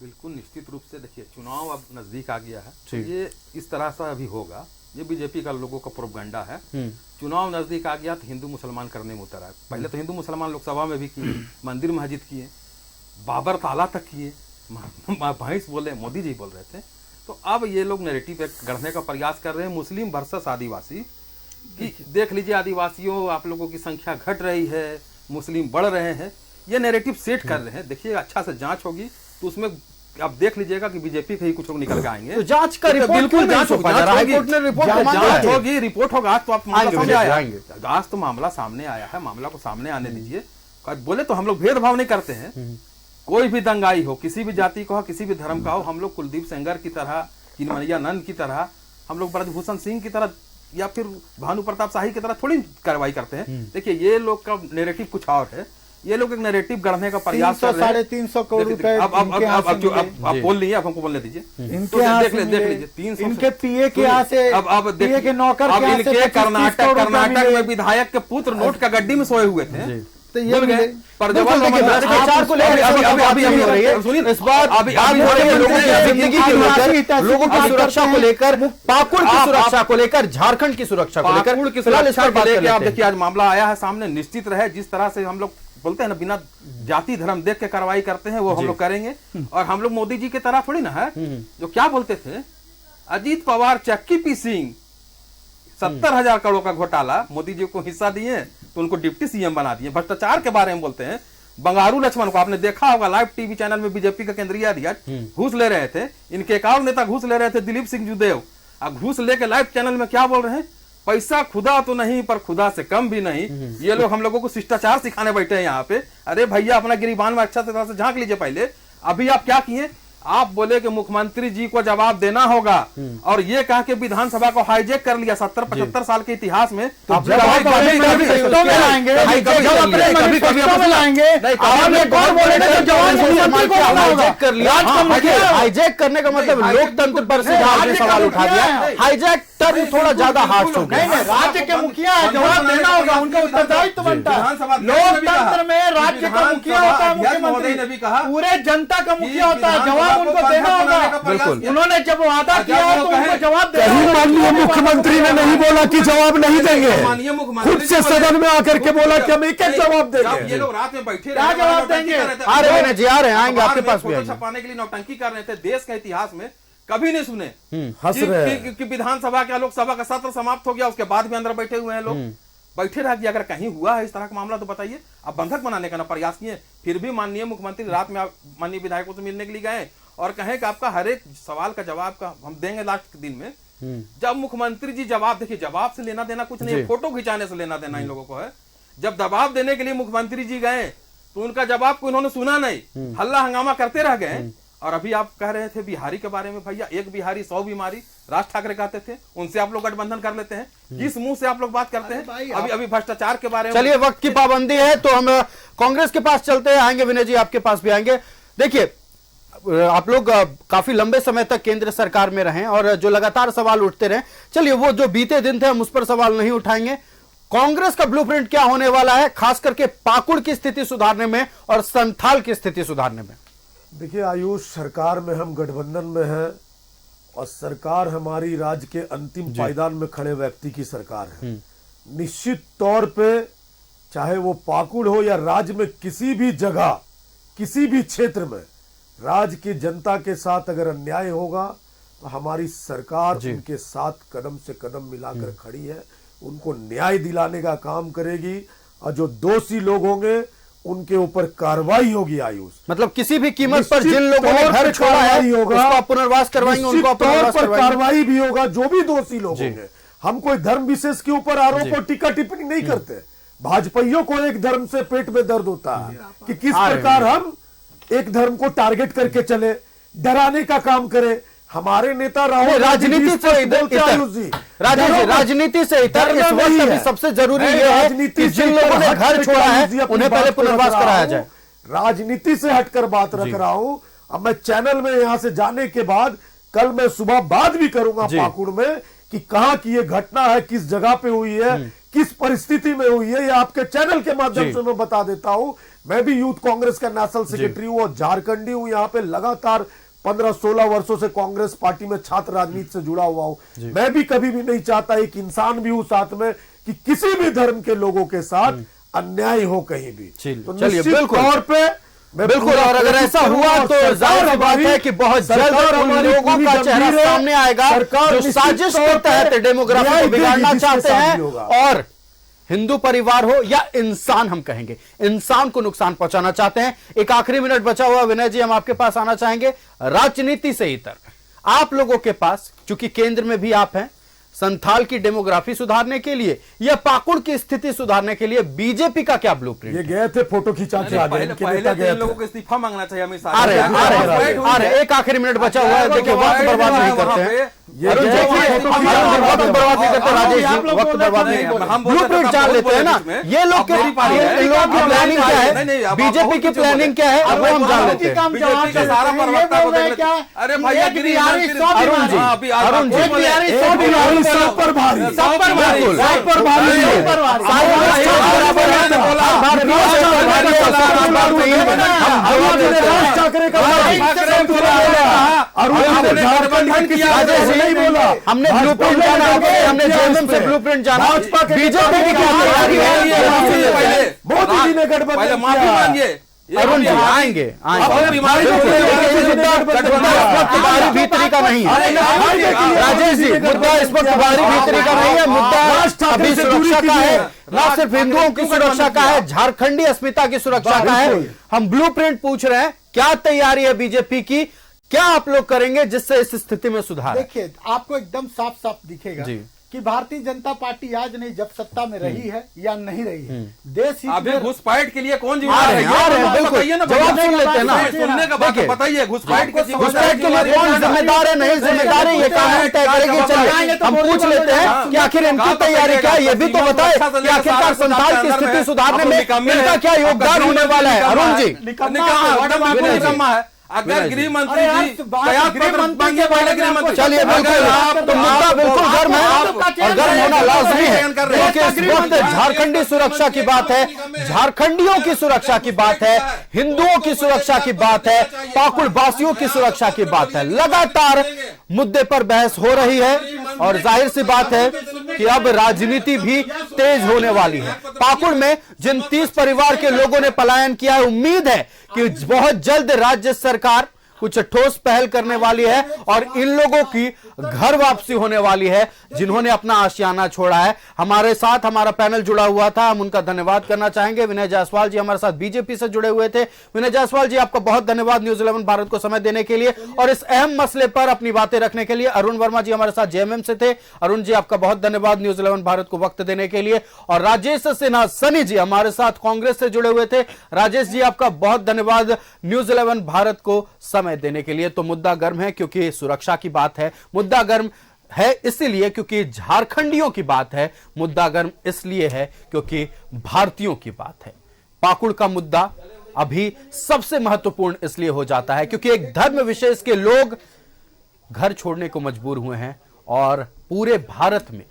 बिल्कुल निश्चित रूप से देखिए, चुनाव अब नजदीक आ गया है, तो ये इस तरह से अभी होगा। ये बीजेपी का लोगों का प्रोपगंडा है। चुनाव नजदीक आ गया तो हिंदू मुसलमान करने में उतर आए। पहले तो हिंदू मुसलमान लोकसभा में भी किए, मंदिर मस्जिद किए, बाबर ताला तक किए, भैंस बोले, मोदी जी बोल रहे थे। तो अब ये लोग नैरेटिव गढ़ने का प्रयास कर रहे हैं, मुस्लिम वर्सेस आदिवासी। देख लीजिए, आदिवासियों आप लोगों की संख्या घट रही है, मुस्लिम बढ़ रहे हैं, ये नैरेटिव सेट कर रहे हैं। देखिए, अच्छा से जांच होगी तो उसमें आप देख लीजिएगा कि बीजेपी के ही कुछ लोग निकल के आएंगे। तो जांच का रिपोर्ट बिल्कुल जांच होगी, रिपोर्ट होगा। आज तो आप मामला सामने आया, आज तो मामला सामने आया है, मामला को सामने आने दीजिए। बोले तो हम लोग भेदभाव नहीं करते हैं, कोई भी दंगाई हो, किसी भी जाति का हो, किसी भी धर्म का हो, हम लोग कुलदीप सेंगर की तरह, किनमैया नंद की तरह, हम लोग ब्रजभूषण सिंह की तरह या फिर भानु प्रताप शाही की तरह थोड़ी कार्रवाई करते हैं। देखिए, ये लोग का नैरेटिव कुछ और है। ये लोग एक नैरेटिव गढ़ने का प्रयास कर रहे हैं। 350 करोड़ रुपए अब बोल लीजिए, आप हमको बोलने दीजिए। देख लीजिए 300 इनके पीए के यहाँ से, अब पीए के नौकर अब इनके कर्नाटक में विधायक के पुत्र नोट का गड्डी में सोए हुए थे। तो ये पर भ्रष्टाचार को लेकर अभी हो रही है इस बार, अभी हो रही है लोगों की जिंदगी को लेकर, लोगों की सुरक्षा को लेकर, पाकुड़ की सुरक्षा को लेकर, झारखंड की सुरक्षा को लेकर। आप देखिए, आज मामला आया है सामने। निश्चित रहे, जिस तरह से हम लोग बोलते हैं ना, बिना जाति धर्म देख के कार्रवाई करते हैं, वो हम लोग करेंगे। और हम लोग मोदी जी की तरह थोड़ी ना है, जो क्या बोलते थे, अजीत पवार चक्की पीसिंग 70,000 करोड़ का घोटाला, मोदी जी को हिस्सा दिए तो उनको डिप्टी सीएम बना दिए। भ्रष्टाचार के बारे में बोलते हैं। बंगारू लक्ष्मण को आपने देखा होगा, लाइव टीवी चैनल में बीजेपी का केंद्रीय अध्यक्ष घूस ले रहे थे। इनके एक और नेता घूस ले रहे थे, दिलीप सिंह जुदेव। अब घूस लेके लाइव चैनल में क्या बोल रहे हैं, पैसा खुदा तो नहीं पर खुदा से कम भी नहीं। ये लोग हम लोगों को शिष्टाचार सिखाने बैठे हैं यहाँ पे। अरे भैया, अपना गिरिबान में अच्छा तरह से झांक लीजिए पहले। अभी आप क्या किए, आप बोले कि मुख्यमंत्री जी को जवाब देना होगा, और ये कहा कि विधानसभा को हाईजैक कर लिया। 70-75 साल के इतिहास में हाईजैक करने का मतलब लोकतंत्र पर से आपने सवाल उठा दिया। हाईजैक टर्म थोड़ा ज्यादा हार्श हो गया। राज्य के मुखिया जवाब देना होगा, उनका उत्तरदायित्व बनता है। लोकतंत्र में राज्य का मुखिया होता है, मुख्यमंत्री पूरे जनता का मुखिया होता है, जवाब उनको देना होगा। बिल्कुल, उन्होंने जब वादा किया तो उनको जवाब देना होगा। माननीय मुख्यमंत्री ने नहीं बोला कि जवाब नहीं देंगे, खुद से सदन में आकर के बोला कि हम एक जवाब देंगे। ये लोग रात में बैठे क्या जवाब देंगे? आ रहे हैं जी, आ रहे हैं, आएंगे आपके पास भी। छपाने के लिए नौटंकी कर रहे थे। देश के इतिहास में कभी नहीं सुने हंस रहे हैं कि विधानसभा का, लोकसभा का सत्र समाप्त हो गया, उसके बाद भी अंदर बैठे हुए हैं लोग। बैठे रह गया। अगर कहीं हुआ है इस तरह का मामला तो बताइए। अब बंधक बनाने का ना प्रयास किए, फिर भी माननीय मुख्यमंत्री रात में माननीय विधायकों से मिलने के लिए गए और कहें कि आपका हर एक सवाल का जवाब का हम देंगे लास्ट के दिन में। जब मुख्यमंत्री जी जवाब, देखिए जवाब से लेना देना कुछ नहीं, फोटो खिंचाने से लेना देना इन लोगों को है। जब जवाब देने के लिए मुख्यमंत्री जी गए तो उनका जवाब को इन्होंने सुना नहीं, हल्ला हंगामा करते रह गए। और अभी आप कह रहे थे बिहारी के बारे में, भैया एक बिहारी 100 बीमारी, राज ठाकरे कहते थे, उनसे आप लोग गठबंधन कर लेते हैं। किस मुंह से आप लोग बात करते हैं? अभी भ्रष्टाचार के बारे में। चलिए, वक्त की पाबंदी है तो हम कांग्रेस के पास चलते हैं। आएंगे विनय जी, आपके पास भी आएंगे। देखिए, आप लोग काफी लंबे समय तक केंद्र सरकार में रहे और जो लगातार सवाल उठते रहे, चलिए वो जो बीते दिन थे हम उस पर सवाल नहीं उठाएंगे। कांग्रेस का ब्लूप्रिंट क्या होने वाला है, खास करके पाकुड़ की स्थिति सुधारने में और संथाल की स्थिति सुधारने में? देखिए आयुष, सरकार में हम गठबंधन में हैं और सरकार हमारी राज्य के अंतिम पायदान में खड़े व्यक्ति की सरकार है। निश्चित तौर पे चाहे वो पाकुड़ हो या राज्य में किसी भी जगह, किसी भी क्षेत्र में राज्य की जनता के साथ अगर अन्याय होगा तो हमारी सरकार उनके साथ कदम से कदम मिलाकर खड़ी है, उनको न्याय दिलाने का काम करेगी और जो दोषी लोग होंगे उनके ऊपर कार्रवाई होगी। आयुष, मतलब किसी भी कीमत पर जिन लोगों ने घर छोड़ा है उसका पुनर्वास करवाएंगे, उनको पुनर्वास करवाएंगे, कार्रवाई भी होगा जो भी दोषी लोग होंगे। हम कोई धर्म विशेष के ऊपर आरोप और टीका टिप्पणी नहीं करते। भाजपाइयों को एक धर्म से पेट में दर्द होता है कि किस प्रकार हम एक धर्म को टारगेट करके चले, डराने का काम करें। हमारे नेता राहुल राजनीति से राजनीति से इतर इस वक्त अभी सबसे जरूरी ये है कि जिन लोगों ने घर छोड़ा है उन्हें पहले पुनर्वास कराया जाए। राजनीति से हटकर बात रख रहा हूं। अब मैं चैनल में यहां से जाने के बाद कल मैं सुबह बात भी करूंगा पाकुड़ में कि कहां की ये घटना है, किस जगह पे हुई है, किस परिस्थिति में हुई है, ये आपके चैनल के माध्यम से मैं बता देता हूं। मैं भी यूथ कांग्रेस का नेशनल सेक्रेटरी हूं और झारखंडी हूं। यहाँ पे लगातार 15-16 वर्षों से कांग्रेस पार्टी में छात्र राजनीति से जुड़ा हुआ हूं। मैं भी कभी भी नहीं चाहता एक इंसान भी हूं साथ में कि किसी भी धर्म के लोगों के साथ अन्याय हो कहीं भी। तो निश्चित तौर पे बिल्कुल, और अगर ऐसा हुआ तो जाहिर बात है कि बहुत जल्द उन लोगों का चेहरा सामने आएगा जो साजिश के तहत डेमोग्राफी को बिगाड़ना चाहते हैं और हिंदू परिवार हो या इंसान, हम कहेंगे इंसान को नुकसान पहुंचाना चाहते हैं। एक आखिरी मिनट बचा हुआ, विनय जी हम आपके पास आना चाहेंगे। राजनीति से इतर आप लोगों के पास, चूंकि केंद्र में भी आप हैं, संथाल की डेमोग्राफी सुधारने के लिए या पाकुड़ की स्थिति सुधारने के लिए बीजेपी का क्या ब्लूप्रिंट? ये गए थे फोटो खिंचा के आगे, पहले लोगों को इस्तीफा मांगना चाहिए हमें। एक आखिरी मिनट बचा हुआ है, देखिए वक्त बर्बाद नहीं करते हैं। अरुण जी वक्त बर्बाद नहीं करते, राजेश जी वक्त बर्बाद नहीं, हम ब्लूप्रिंट जान लेते हैं ना। ये लोग की प्लानिंग क्या है, बीजेपी की प्लानिंग क्या है, अब हम जान लेते हैं। अरे भैया अरुण जी सब पर भारी, सब पर भारी, सब पर भारी, राज ठाकरे का नहीं बोला। हमने ब्लूप्रिंट जाना, हमने जेएमएम से ब्लूप्रिंट जाना, बीजेपी की क्या तैयारी है? मोदी जी ने गठबंधन माफी मांगिए। अरुण जी आएंगे भीतरी का नहीं है, राजेश जी मुद्दा इस वक्त बाहरी भीतरी का नहीं है, मुद्दा अभी सुरक्षा का है, ना सिर्फ हिंदुओं की सुरक्षा का है, झारखंडी अस्मिता की सुरक्षा का है। हम ब्लूप्रिंट पूछ रहे हैं, क्या तैयारी है बीजेपी की, क्या आप लोग करेंगे जिससे इस स्थिति में सुधार? देखिए, आपको एकदम साफ साफ दिखेगा कि भारतीय जनता पार्टी आज नहीं जब सत्ता में रही है या नहीं रही है, देश अभी घुसपैठ के लिए कौन जिम्मेदार है? जवाब सुन लेते हैं ना, सुनने का बात बताइए। घुसपैठ के लिए कौन जिम्मेदार है, नहीं जिम्मेदार है, ये कानून तय करेगी। चलिए हम पूछ लेते हैं कि आखिर इनकी तैयारी क्या है, ये भी तो बताए कि आखिरकार संथाल की स्थिति सुधारने में इनका क्या योगदान होने वाला है। अरुण जी निकम्मा है। अगर गृह मंत्री जी चलिए बिल्कुल, तो मुद्दा बिल्कुल गर्म है और गर्म होना लाजमी है, क्योंकि इस वक्त झारखंडी सुरक्षा की बात है, झारखंडियों की सुरक्षा की बात है, हिंदुओं की सुरक्षा की बात है, पाकुड़ वासियों की सुरक्षा की बात है। लगातार मुद्दे पर बहस हो रही है और जाहिर सी बात है कि अब राजनीति भी तेज होने वाली है। पाकुड़ में जिन 30 परिवार के लोगों ने पलायन किया है, उम्मीद है कि बहुत जल्द राज्य सरकार कुछ ठोस पहल करने वाली है और इन लोगों की घर वापसी होने वाली है जिन्होंने अपना आशियाना छोड़ा है। हमारे साथ हमारा पैनल जुड़ा हुआ था, हम उनका धन्यवाद करना चाहेंगे। विनय जायसवाल जी हमारे साथ बीजेपी से जुड़े हुए थे। विनय जायसवाल जी, आपका बहुत धन्यवाद न्यूज़ 11 भारत को समय देने के लिए और इस अहम मसले पर अपनी बातें रखने के लिए। अरुण वर्मा जी हमारे साथ जेएमएम से थे। अरुण जी, आपका बहुत धन्यवाद न्यूज़ 11 भारत को वक्त देने के लिए। और राजेश सिन्हा सनी जी हमारे साथ कांग्रेस से जुड़े हुए थे। राजेश जी, आपका बहुत धन्यवाद न्यूज़ 11 भारत को समय देने के लिए। तो मुद्दा गर्म है क्योंकि सुरक्षा की बात है, मुद्दा गर्म है इसलिए क्योंकि झारखंडियों की बात है, मुद्दा गर्म इसलिए है क्योंकि भारतीयों की बात है। पाकुड़ का मुद्दा अभी सबसे महत्वपूर्ण इसलिए हो जाता है क्योंकि एक धर्म विशेष के लोग घर छोड़ने को मजबूर हुए हैं और पूरे भारत में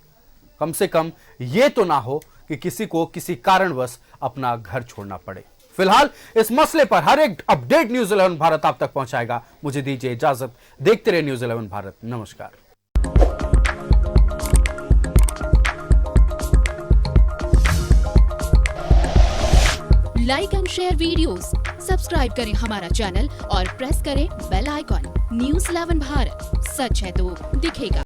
कम से कम यह तो ना हो कि किसी को किसी कारणवश अपना घर छोड़ना पड़े। फिलहाल इस मसले पर हर एक अपडेट न्यूज़ 11 भारत आप तक पहुंचाएगा। मुझे दीजिए इजाजत, देखते रहिए न्यूज़ 11 भारत। नमस्कार। Like and share videos, subscribe करें हमारा चैनल और प्रेस करें बेल आइकॉन। न्यूज़ 11 भारत, सच है तो दिखेगा।